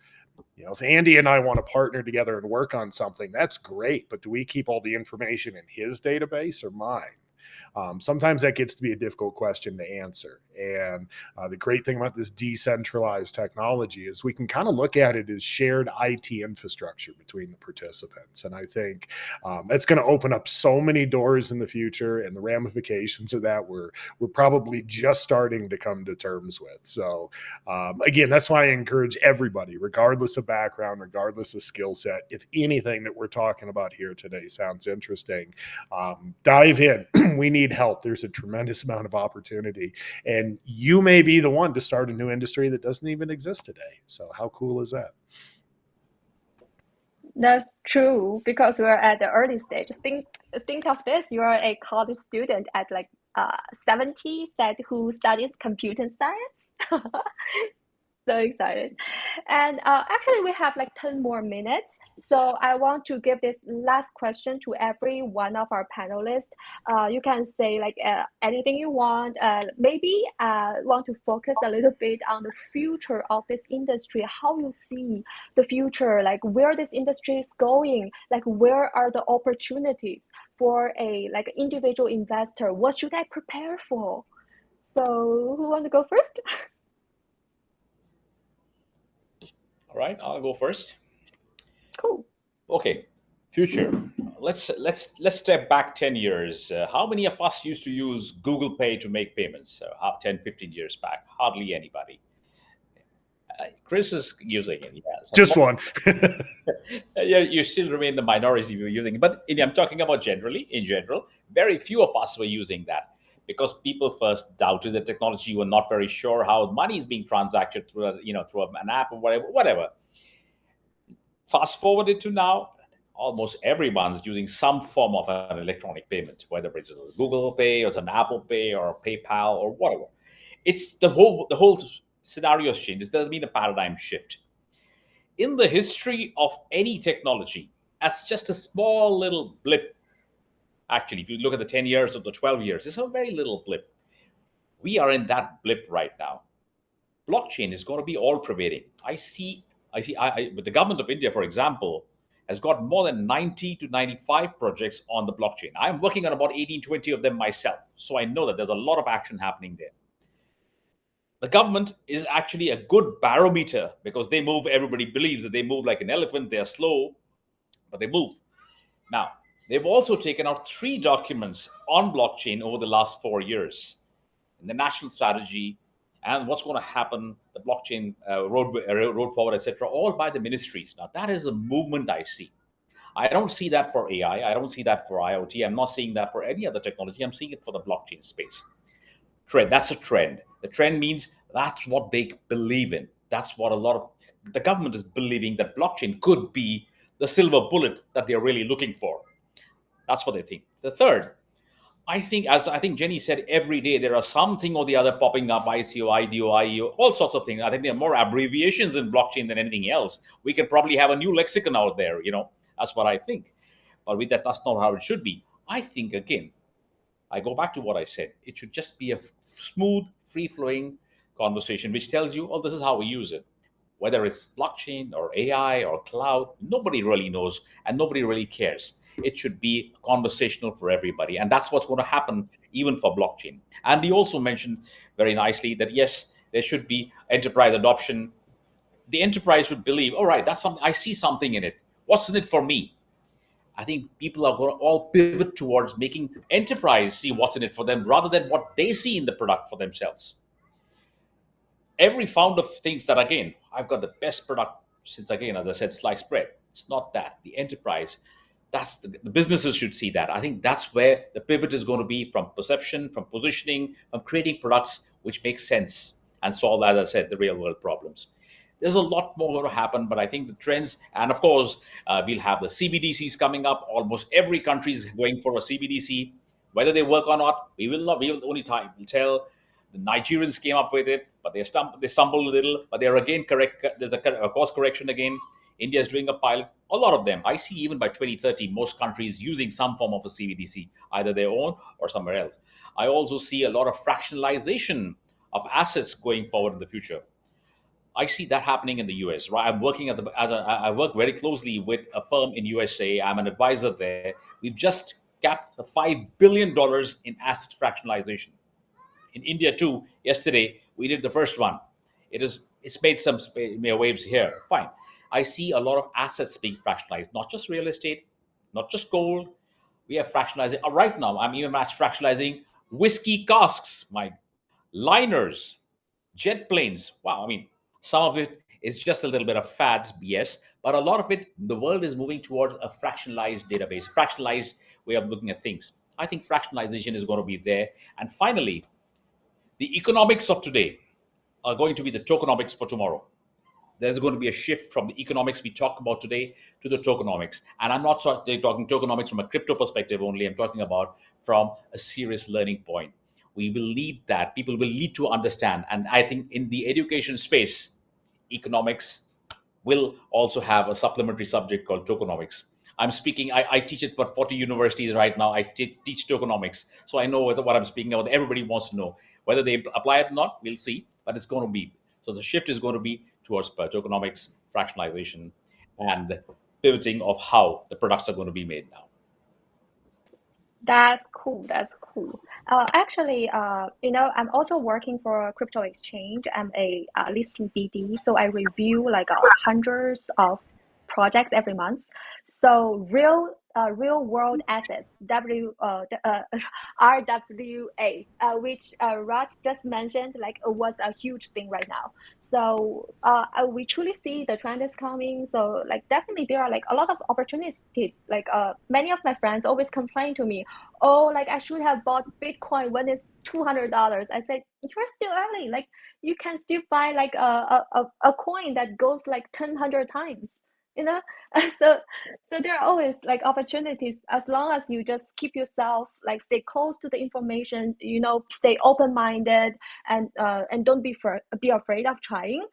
If Andy and I want to partner together and work on something, that's great. But do we keep all the information in his database or mine? Sometimes that gets to be a difficult question to answer. And the great thing about this decentralized technology is we can kind of look at it as shared IT infrastructure between the participants. And I think that's going to open up so many doors in the future, and the ramifications of that we're probably just starting to come to terms with. So again, that's why I encourage everybody, regardless of background, regardless of skill set, if anything that we're talking about here today sounds interesting, dive in. We need help. There's a tremendous amount of opportunity, and you may be the one to start a new industry that doesn't even exist today. So how cool is that? That's true, because we're at the early stage. Think of this: you are a college student at like 70 who studies computer science. So excited. And actually, we have like 10 more minutes. So I want to give this last question to every one of our panelists. You can say like anything you want. Maybe want to focus a little bit on the future of this industry, how you see the future, like where this industry is going, like where are the opportunities for a like individual investor? What should I prepare for? So who want to go first? All right, I'll go first. Cool. Okay, future. Let's step back 10 years. How many of us used to use Google Pay to make payments 10, 15 years back? Hardly anybody. Kris is using it. Yeah, just one. Yeah, you still remain the minority if you're using it. But I'm talking about in general, very few of us were using that, because people first doubted the technology, were not very sure how money is being transacted through an app or whatever. Fast forwarded to now, almost everyone's using some form of an electronic payment, whether it's a Google Pay or it's an Apple Pay or a PayPal or whatever. It's the whole scenario has changed. There's been a paradigm shift. In the history of any technology, that's just a small little blip. Actually, if you look at the 10 years or the 12 years, it's a very little blip. We are in that blip right now. Blockchain is going to be all pervading. I see, with the government of India, for example, has got more than 90 to 95 projects on the blockchain. I'm working on about 18, 20 of them myself. So I know that there's a lot of action happening there. The government is actually a good barometer, because they move. Everybody believes that they move like an elephant. They're slow, but they move. Now, they've also taken out 3 documents on blockchain over the last 4 years. And the national strategy and what's going to happen, the blockchain road forward, etc., all by the ministries. Now, that is a movement I see. I don't see that for AI. I don't see that for IoT. I'm not seeing that for any other technology. I'm seeing it for the blockchain space. Trend. That's a trend. The trend means that's what they believe in. That's what a lot of the government is believing, that blockchain could be the silver bullet that they're really looking for. That's what they think. The third, I think Jenny said, every day there are something or the other popping up, ICO, IDO, IEO, all sorts of things. I think there are more abbreviations in blockchain than anything else. We can probably have a new lexicon out there, That's what I think. But with that's not how it should be. I think, again, I go back to what I said. It should just be a smooth, free-flowing conversation, which tells you, oh, this is how we use it. Whether it's blockchain or AI or cloud, nobody really knows and nobody really cares. It should be conversational for everybody. And that's what's going to happen even for blockchain. And he also mentioned very nicely that, yes, there should be enterprise adoption. The enterprise should believe, all right, that's something, I see something in it. What's in it for me? I think people are going to all pivot towards making enterprise see what's in it for them rather than what they see in the product for themselves. Every founder thinks that, again, I've got the best product since, again, as I said, sliced bread. It's not that. The enterprise, that's the businesses should see that. I think that's where the pivot is going to be, from perception, from positioning, from creating products which make sense and solve, as I said, the real world problems. There's a lot more going to happen, but I think the trends, and of course, we'll have the CBDCs coming up. Almost every country is going for a CBDC. Whether they work or not, we will only time will tell. The Nigerians came up with it, but they stumbled a little, but they're again correct. There's a course correction again. India is doing a pilot. A lot of them, I see even by 2030, most countries using some form of a CBDC, either their own or somewhere else. I also see a lot of fractionalization of assets going forward in the future. I see that happening in the US, right? I'm working I work very closely with a firm in USA. I'm an advisor there. We've just capped $5 billion in asset fractionalization. In India too, yesterday we did the first one. It's made some waves here. Fine. I see a lot of assets being fractionalized, not just real estate, not just gold. We are fractionalizing right now. I'm even fractionalizing whiskey casks, my liners, jet planes. Wow, I mean, some of it is just a little bit of fads, yes, but a lot of it, the world is moving towards a fractionalized database, fractionalized way of looking at things. I think fractionalization is going to be there. And finally, the economics of today are going to be the tokenomics for tomorrow. There's going to be a shift from the economics we talk about today to the tokenomics. And I'm not talking tokenomics from a crypto perspective only. I'm talking about from a serious learning point. We will need that. People will need to understand. And I think in the education space, economics will also have a supplementary subject called tokenomics. I teach at about 40 universities right now. I teach tokenomics. So I know what I'm speaking about. Everybody wants to know. Whether they apply it or not, we'll see. But it's going to be. So the shift is going to be towards tokenomics, fractionalization, and pivoting of how the products are going to be made now. That's cool. That's cool. Actually, I'm also working for a crypto exchange. I'm a listing BD, so I review like hundreds of projects every month. So real world assets, RWA, which Raj just mentioned, like was a huge thing right now. So we truly see the trend is coming. So like definitely there are like a lot of opportunities. Like many of my friends always complain to me, oh, like I should have bought Bitcoin when it's $200. I said, you're still early. Like you can still buy like a coin that goes like 1,000 times. So there are always like opportunities as long as you just keep yourself like stay close to the information, stay open-minded, and don't be afraid of trying,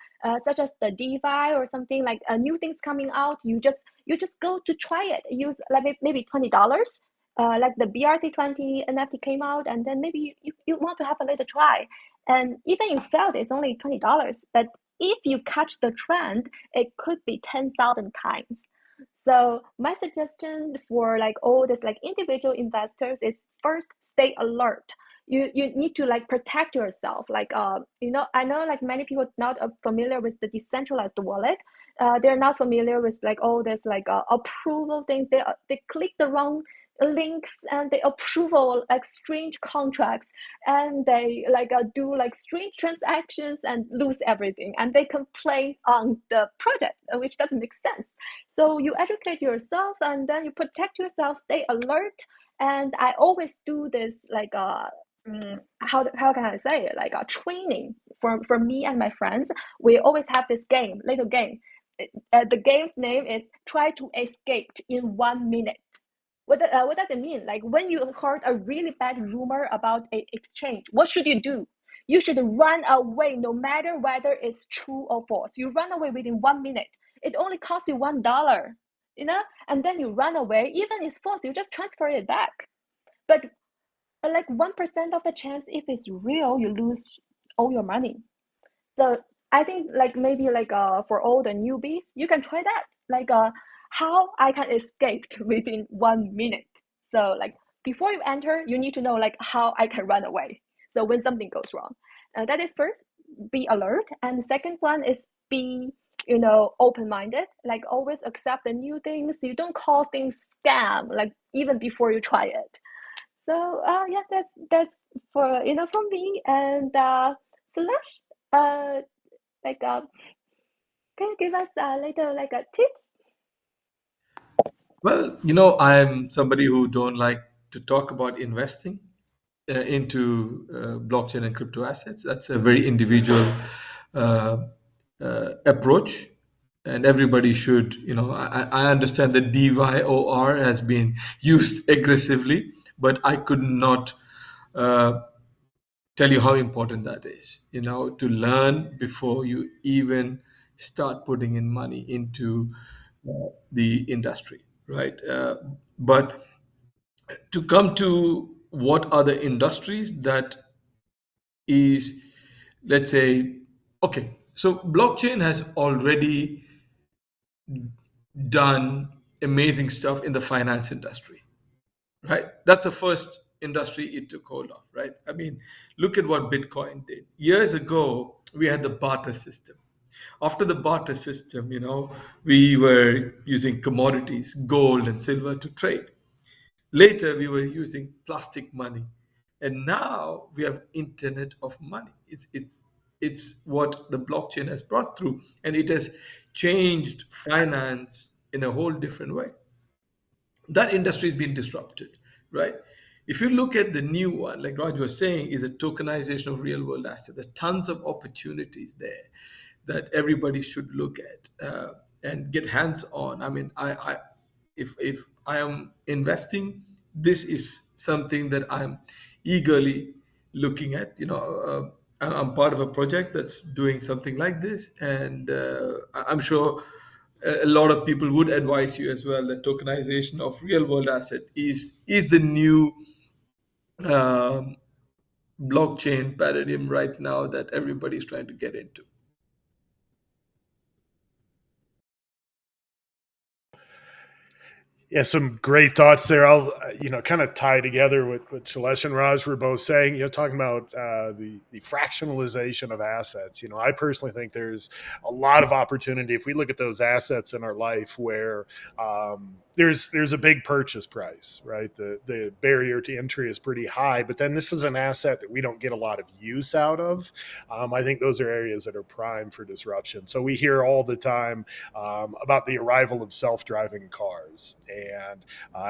such as the DeFi or something like new things coming out. You just go to try it. Use like maybe $20, like the BRC20 NFT came out, and then maybe you want to have a little try, and even you failed, it's only $20, but if you catch the trend, it could be 10,000 times. So my suggestion for like all this like individual investors is first stay alert. You need to like protect yourself. Like I know like many people not familiar with the decentralized wallet. They're not familiar with like all this like approval things. They click the wrong links and they approval like strange contracts, and they like do like strange transactions and lose everything, and they complain on the project, which doesn't make sense. So you educate yourself and then you protect yourself, stay alert. And I always do this like how can I say it, like a training for me and my friends. We always have this little game. The game's name is try to escape in 1 minute. What does it mean? Like when you heard a really bad rumor about an exchange, what should you do? You should run away no matter whether it's true or false. You run away within 1 minute. It only costs you $1, and then you run away. Even if it's false, you just transfer it back. But like 1% of the chance, if it's real, you lose all your money. So I think like maybe like for all the newbies, you can try that. Like how I can escape within 1 minute. So like before you enter, you need to know like how I can run away. So when something goes wrong, that is first, be alert. And the second one is be open-minded. Like always accept the new things. You don't call things scam like even before you try it. So yeah, that's for from me. And Shailesh, like can you give us a little like a tips? Well, I'm somebody who don't like to talk about investing into blockchain and crypto assets. That's a very individual uh, approach, and everybody should. I understand that DYOR has been used aggressively, but I could not tell you how important that is. To learn before you even start putting in money into the industry, right? But to come to what are the industries that is, let's say, okay, so blockchain has already done amazing stuff in the finance industry, right? That's the first industry it took hold of, right? I mean, look at what Bitcoin did. Years ago, we had the barter system. After the barter system, we were using commodities, gold and silver to trade. Later, we were using plastic money, and now we have Internet of Money. It's what the blockchain has brought through, and it has changed finance in a whole different way. That industry has been disrupted, right? If you look at the new one, like Raj was saying, is a tokenization of real world assets. There are tons of opportunities there that everybody should look at and get hands on. I mean, if I am investing, this is something that I'm eagerly looking at. I'm part of a project that's doing something like this, and I'm sure a lot of people would advise you as well that tokenization of real world asset is the new um, blockchain paradigm right now that everybody's trying to get into. Yeah, some great thoughts there. I'll, kind of tie together what Shailesh and Raj were both saying, talking about the fractionalization of assets. I personally think there's a lot of opportunity if we look at those assets in our life where there's a big purchase price, right? The barrier to entry is pretty high, but then this is an asset that we don't get a lot of use out of. I think those are areas that are prime for disruption. So we hear all the time about the arrival of self-driving cars. And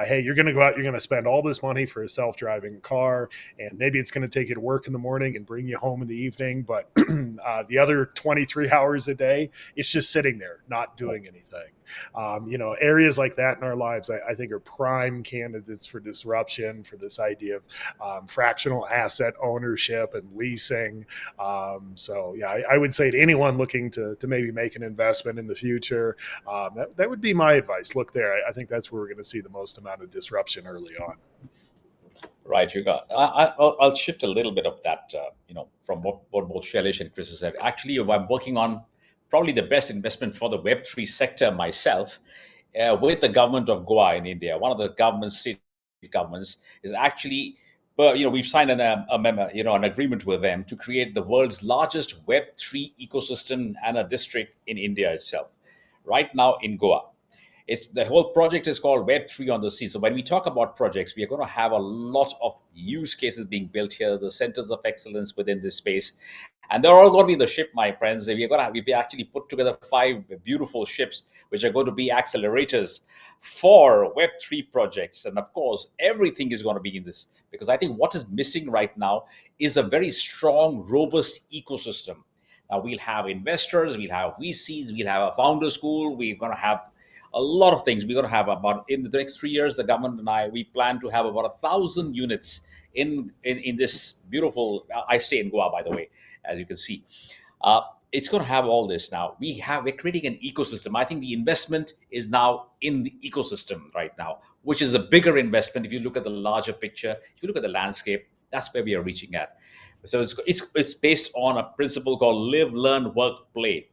hey, you're going to go out, you're going to spend all this money for a self-driving car, and maybe it's going to take you to work in the morning and bring you home in the evening. But the other 23 hours a day, it's just sitting there, not doing anything. Areas like that in our lives, I think, are prime candidates for disruption, for this idea of fractional asset ownership and leasing. I would say to anyone looking to maybe make an investment in the future, that would be my advice. Look there. I think that's where we're going to see the most amount of disruption early on. Right, you got. I'll shift a little bit of that, from what both Shailesh and Kris have said. Actually, I'm working on probably the best investment for the Web3 sector myself, with the government of Goa in India. One of the state governments is actually, but we've signed an agreement with them to create the world's largest Web3 ecosystem and a district in India itself, right now in Goa. It's the whole project is called Web3 on the Sea. So when we talk about projects, we are going to have a lot of use cases being built here, the centers of excellence within this space, and they're all going to be in the ship, my friends. We actually put together 5 beautiful ships, which are going to be accelerators for Web3 projects. And of course, everything is going to be in this, because I think what is missing right now is a very strong, robust ecosystem. Now we'll have investors, we'll have VCs, we'll have a founder school, we're going to have a lot of things. We're going to have about, in the next 3 years, the government and we plan to have about 1,000 units in this beautiful. I stay in Goa, by the way, as you can see. It's going to have all this now. We're creating an ecosystem. I think the investment is now in the ecosystem right now, which is a bigger investment. If you look at the larger picture, if you look at the landscape, that's where we are reaching at. So it's based on a principle called live, learn, work, play.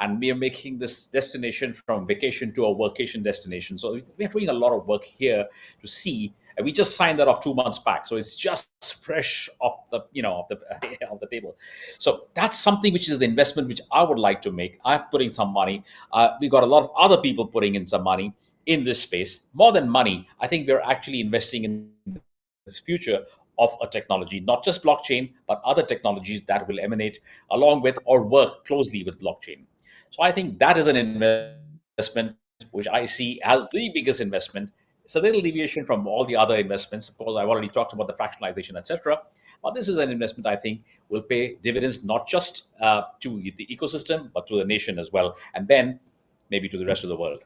And we are making this destination from vacation to a workation destination. So we are doing a lot of work here to see. And we just signed that off 2 months back, so it's just fresh off the off the table. So that's something which is the investment which I would like to make. I'm putting some money. We got a lot of other people putting in some money in this space. More than money, I think we're actually investing in the future of a technology, not just blockchain, but other technologies that will emanate along with or work closely with blockchain. So I think that is an investment which I see as the biggest investment. It's a little deviation from all the other investments. Of course, I've already talked about the fractionalization, etc. But this is an investment I think will pay dividends not just to the ecosystem, but to the nation as well, and then maybe to the rest of the world.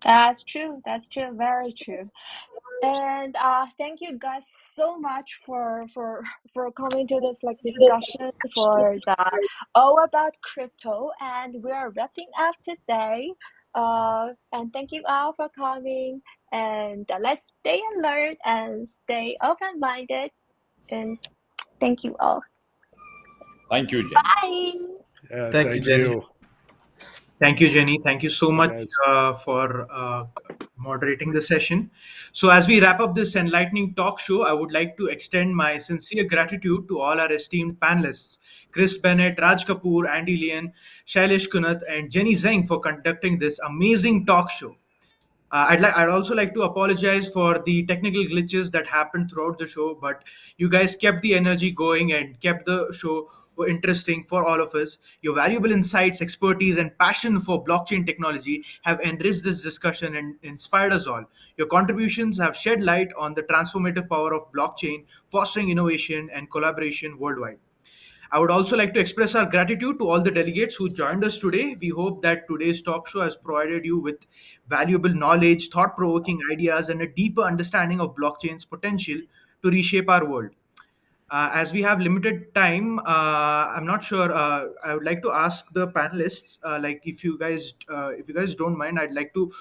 That's true. That's true. Very true. And thank you guys so much for coming to this discussion for the all about crypto. And we are wrapping up today. And thank you all for coming. And let's stay alert and stay open-minded. And thank you all. Thank you, Jen. Bye. Yeah, Thank you, Jenny. Thank you, Jenny. Thank you so Hey, much guys. for moderating the session. So, as we wrap up this enlightening talk show, I would like to extend my sincere gratitude to all our esteemed panelists, Kris, Bennett, Raj Kapoor, Andy, Lian, Shailesh, Kunnath, and Jenny Zheng for conducting this amazing talk show. I'd also like to apologize for the technical glitches that happened throughout the show, but you guys kept the energy going and kept the show interesting for all of us. Your valuable insights, expertise, and passion for blockchain technology have enriched this discussion and inspired us all. Your contributions have shed light on the transformative power of blockchain, fostering innovation and collaboration worldwide. I would also like to express our gratitude to all the delegates who joined us today. We hope that today's talk show has provided you with valuable knowledge, thought provoking ideas, and a deeper understanding of blockchain's potential to reshape our world. As we have limited time, I'm not sure. I would like to ask the panelists, like if you guys don't mind, I'd like to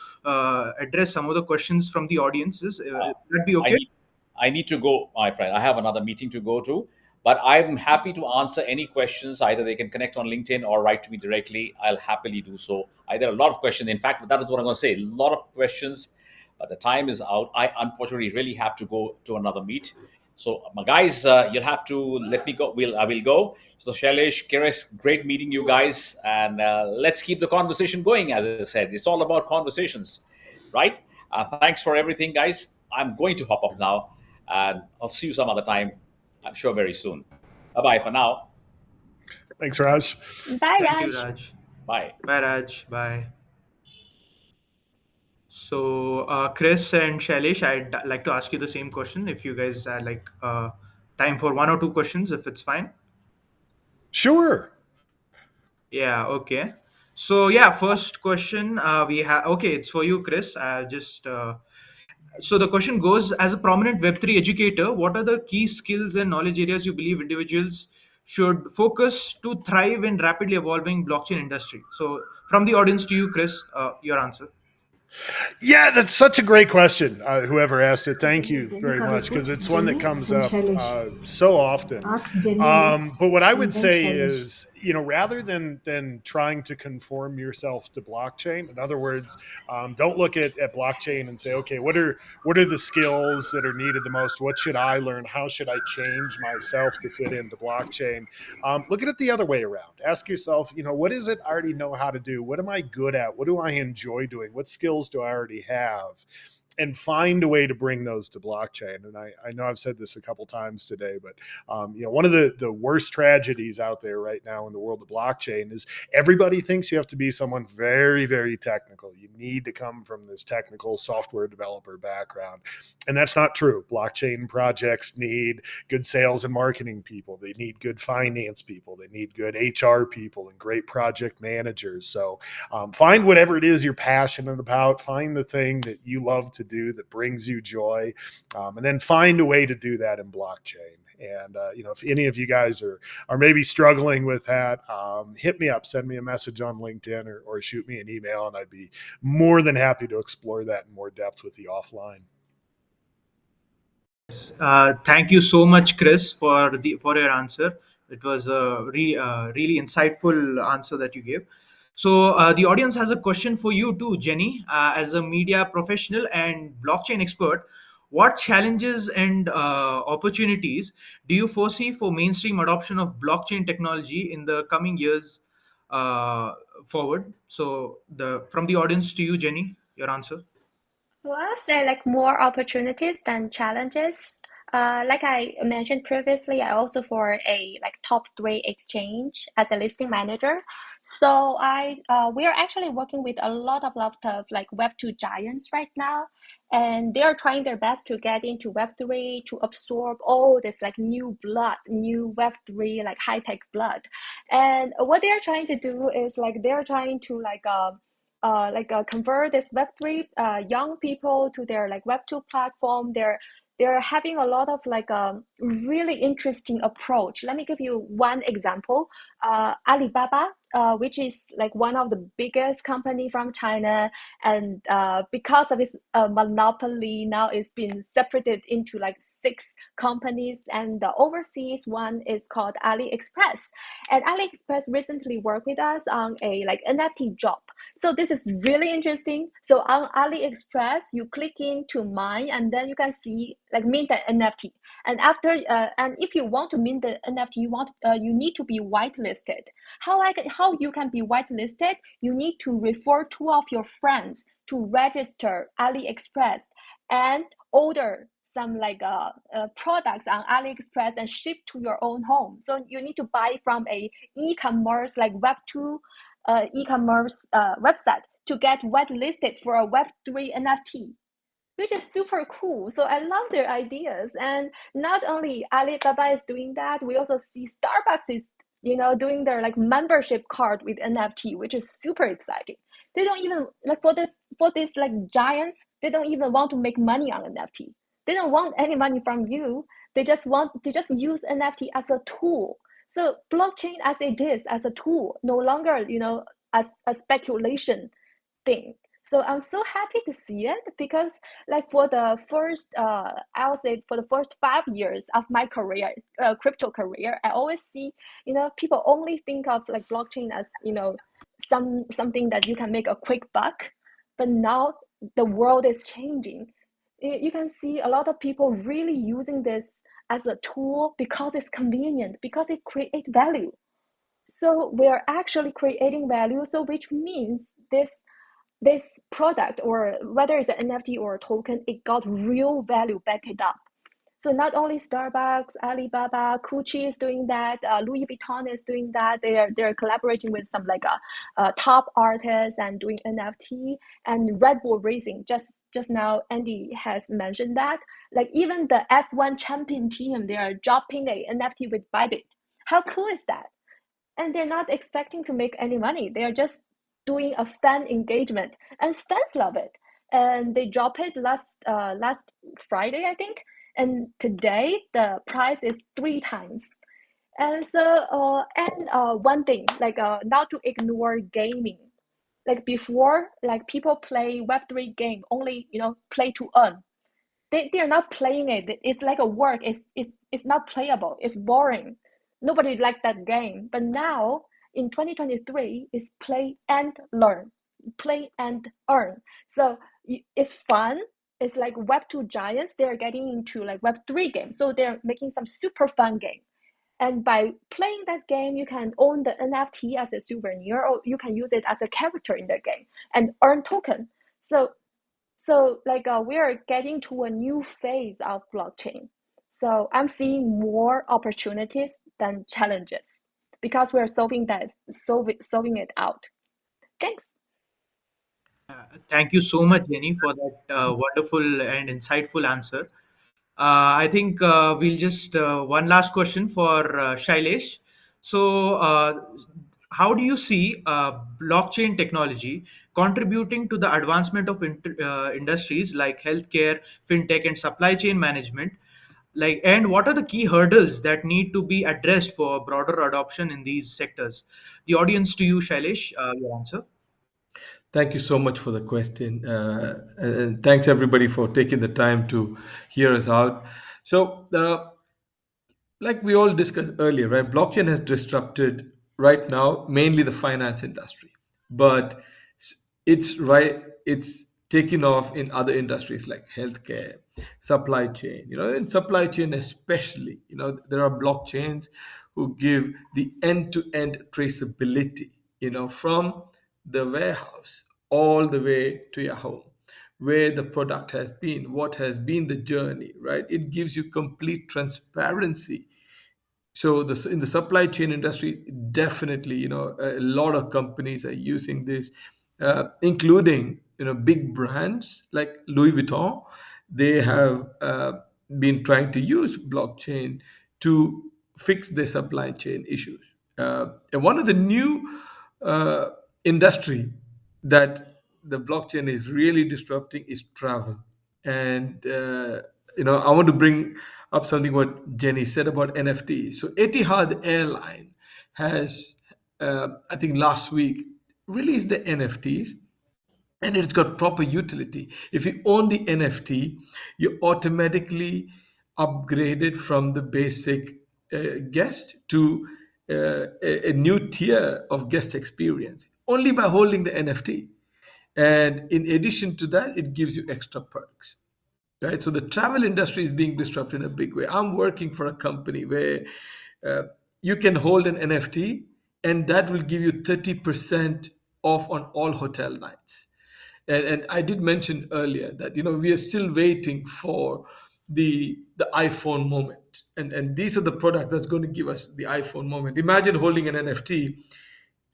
address some of the questions from the audiences. Uh, Would that be I okay? need I need to go, my friend. I have another meeting to go to, but I'm happy to answer any questions. Either they can connect on LinkedIn or write to me directly. I'll happily do so. There are a lot of questions. In fact, that is what I'm going to say. A lot of questions, but the time is out. I unfortunately really have to go to another meet. So, my guys, you'll have to let me go. I will go. So, Shailesh, Kris, great meeting you guys, and let's keep the conversation going. As I said, it's all about conversations, right? Thanks for everything, guys. I'm going to hop off now, and I'll see you some other time. I'm sure very soon. Bye bye for now. Thanks, Raj. Bye, Thank you, Raj. Raj. Bye. Bye, Raj. Bye. So, Kris and Shailesh, I'd like to ask you the same question. If you guys had time for one or two questions, if it's fine. Sure. Yeah. Okay. So, yeah, first question we have. Okay, it's for you, Kris. Just so the question goes: as a prominent Web3 educator, what are the key skills and knowledge areas you believe individuals should focus to thrive in rapidly evolving blockchain industry? So, from the audience to you, Kris, your answer. Yeah, that's such a great question. Whoever asked it, thank you very much, because it's one that comes up so often. But what I would say is, rather than trying to conform yourself to blockchain, in other words, don't look at blockchain and say, okay, what are the skills that are needed the most? What should I learn? How should I change myself to fit into blockchain? Look at it the other way around. Ask yourself, what is it I already know how to do? What am I good at? What do I enjoy doing? What skills do I already have? And find a way to bring those to blockchain. And I know I've said this a couple times today, but one of the worst tragedies out there right now in the world of blockchain is everybody thinks you have to be someone very, very technical. You need to come from this technical software developer background. And that's not true. Blockchain projects need good sales and marketing people. They need good finance people. They need good HR people and great project managers. So find whatever it is you're passionate about. Find the thing that you love to do that brings you joy, and then find a way to do that in blockchain. And if any of you guys are maybe struggling with that, hit me up, send me a message on LinkedIn, or shoot me an email, and I'd be more than happy to explore that in more depth with you offline. Thank you so much, Kris, for your answer. It was a really insightful answer that you gave. So the audience has a question for you too, Jenny. As a media professional and blockchain expert, what challenges and opportunities do you foresee for mainstream adoption of blockchain technology in the coming years uh, forward? So the from the audience to you, Jenny, your answer. Well, I'll say like more opportunities than challenges. Like I mentioned previously, I also for a like top 3 exchange as a listing manager. So we are actually working with a lot of like Web2 giants right now, and they are trying their best to get into Web3 to absorb all this like new blood, new Web3 like high tech blood. And what they are trying to do is like they are trying to convert this Web3 young people to their like Web2 platform. They're having a lot of like a really interesting approach. Let me give you one example. Alibaba which is like one of the biggest company from China, and because of its monopoly, now it's been separated into like 6 companies, and the overseas one is called AliExpress. And AliExpress recently worked with us on a like NFT drop. So this is really interesting. So on AliExpress, you click into mine, and then you can see like mint an NFT. And after and if you want to mint the NFT, you need to be whitelisted. How you can be whitelisted? You need to refer 2 of your friends to register AliExpress and order some like products on AliExpress and ship to your own home. So you need to buy from a e-commerce like Web2 e-commerce website to get whitelisted for a Web3 NFT, which is super cool. So I love their ideas. And not only Alibaba is doing that, we also see Starbucks is doing their like membership card with NFT, which is super exciting. They don't even like for this like giants, they don't even want to make money on NFT. They don't want any money from you. They just use NFT as a tool. So blockchain as it is, as a tool, no longer as a speculation thing. So I'm so happy to see it, because like for the first I'll say for the first 5 years of my career, crypto career, I always see people only think of like blockchain as something that you can make a quick buck. But now the world is changing. You can see a lot of people really using this as a tool because it's convenient, because it creates value. So we're actually creating value, so which means this product, or whether it's an NFT or a token, it got real value back it up. So not only Starbucks, Alibaba, Gucci is doing that, Louis Vuitton is doing that. They're collaborating with some like top artists and doing NFT, and Red Bull Racing. Just now, Andy has mentioned that. Like even the F1 champion team, they are dropping a NFT with Bybit. How cool is that? And they're not expecting to make any money. They are just doing a fan engagement, and fans love it. And they dropped it last Friday, I think. And today the price is 3 times. And so one thing, like not to ignore gaming. Like before, like people play Web3 game only, play to earn. They're not playing it. It's like a work. It's not playable. It's boring. Nobody liked that game. But now in 2023, it's play and learn, play and earn. So it's fun. It's like Web2 giants. They're getting into like Web3 games. So they're making some super fun game. And by playing that game, you can own the NFT as a souvenir, or you can use it as a character in the game and earn token. So like we are getting to a new phase of blockchain. So I'm seeing more opportunities than challenges, because we're solving it out. Thanks. Thank you so much, Jenny, for that wonderful and insightful answer. I think we'll just one last question for Shailesh. So, how do you see blockchain technology contributing to the advancement of industries like healthcare, fintech, and supply chain management? Like, and what are the key hurdles that need to be addressed for broader adoption in these sectors? The audience to you, Shailesh, your answer. Thank you so much for the question. And thanks everybody for taking the time to hear us out. So, like we all discussed earlier, right? Blockchain has disrupted right now mainly the finance industry, but it's taking off in other industries like healthcare, supply chain. In supply chain especially, there are blockchains who give the end-to-end traceability, from the warehouse all the way to your home, where the product has been, what has been the journey, right? It gives you complete transparency. So in the supply chain industry, definitely, a lot of companies are using this, including big brands like Louis Vuitton. They have been trying to use blockchain to fix their supply chain issues. And one of the new uh, industry that the blockchain is really disrupting is travel. And I want to bring up something what Jenny said about NFT. So Etihad Airline has I think last week, released the NFTs, and it's got proper utility. If you own the NFT, you automatically upgraded from the basic guest to a new tier of guest experience only by holding the NFT. And in addition to that, it gives you extra perks, right? So the travel industry is being disrupted in a big way. I'm working for a company where uh, you can hold an NFT, and that will give you 30% off on all hotel nights. And I did mention earlier that we are still waiting for the iPhone moment, and these are the products that's going to give us the iPhone moment. Imagine holding an NFT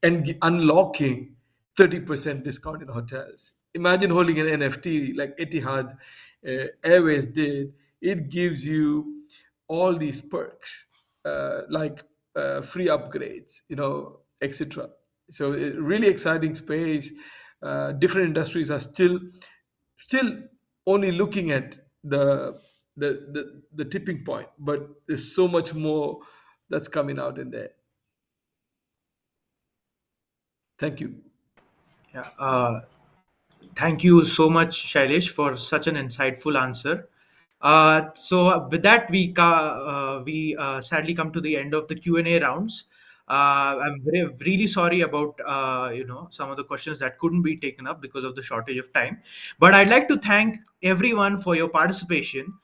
and unlocking 30% discount in hotels. Imagine holding an NFT like Etihad Airways did. It gives you all these perks, like free upgrades, etc. So really exciting space. Different industries are still only looking at the tipping point, but there's so much more that's coming out in there. Thank you. Yeah. Thank you so much, Shailesh, for such an insightful answer. With that, we sadly come to the end of the Q&A rounds. I'm really sorry about some of the questions that couldn't be taken up because of the shortage of time. But I'd like to thank everyone for your participation.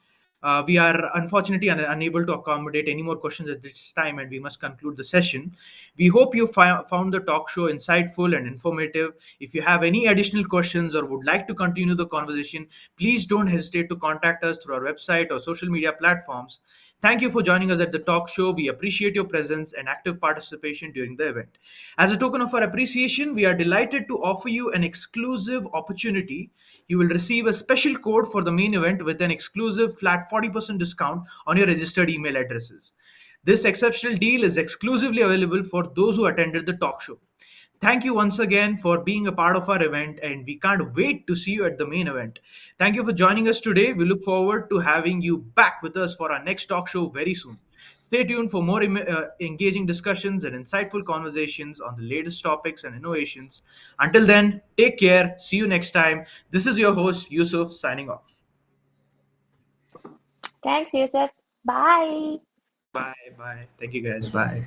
We are unfortunately unable to accommodate any more questions at this time, and we must conclude the session. We hope you found the talk show insightful and informative. If you have any additional questions or would like to continue the conversation, please don't hesitate to contact us through our website or social media platforms. Thank you for joining us at the talk show. We appreciate your presence and active participation during the event. As a token of our appreciation, we are delighted to offer you an exclusive opportunity. You will receive a special code for the main event with an exclusive flat 40% discount on your registered email addresses. This exceptional deal is exclusively available for those who attended the talk show. Thank you once again for being a part of our event, and we can't wait to see you at the main event. Thank you for joining us today. We look forward to having you back with us for our next talk show very soon. Stay tuned for more engaging discussions and insightful conversations on the latest topics and innovations. Until then, take care. See you next time. This is your host, Yusuf, signing off. Thanks, Yusuf. Bye. Bye. Bye. Thank you, guys. Bye.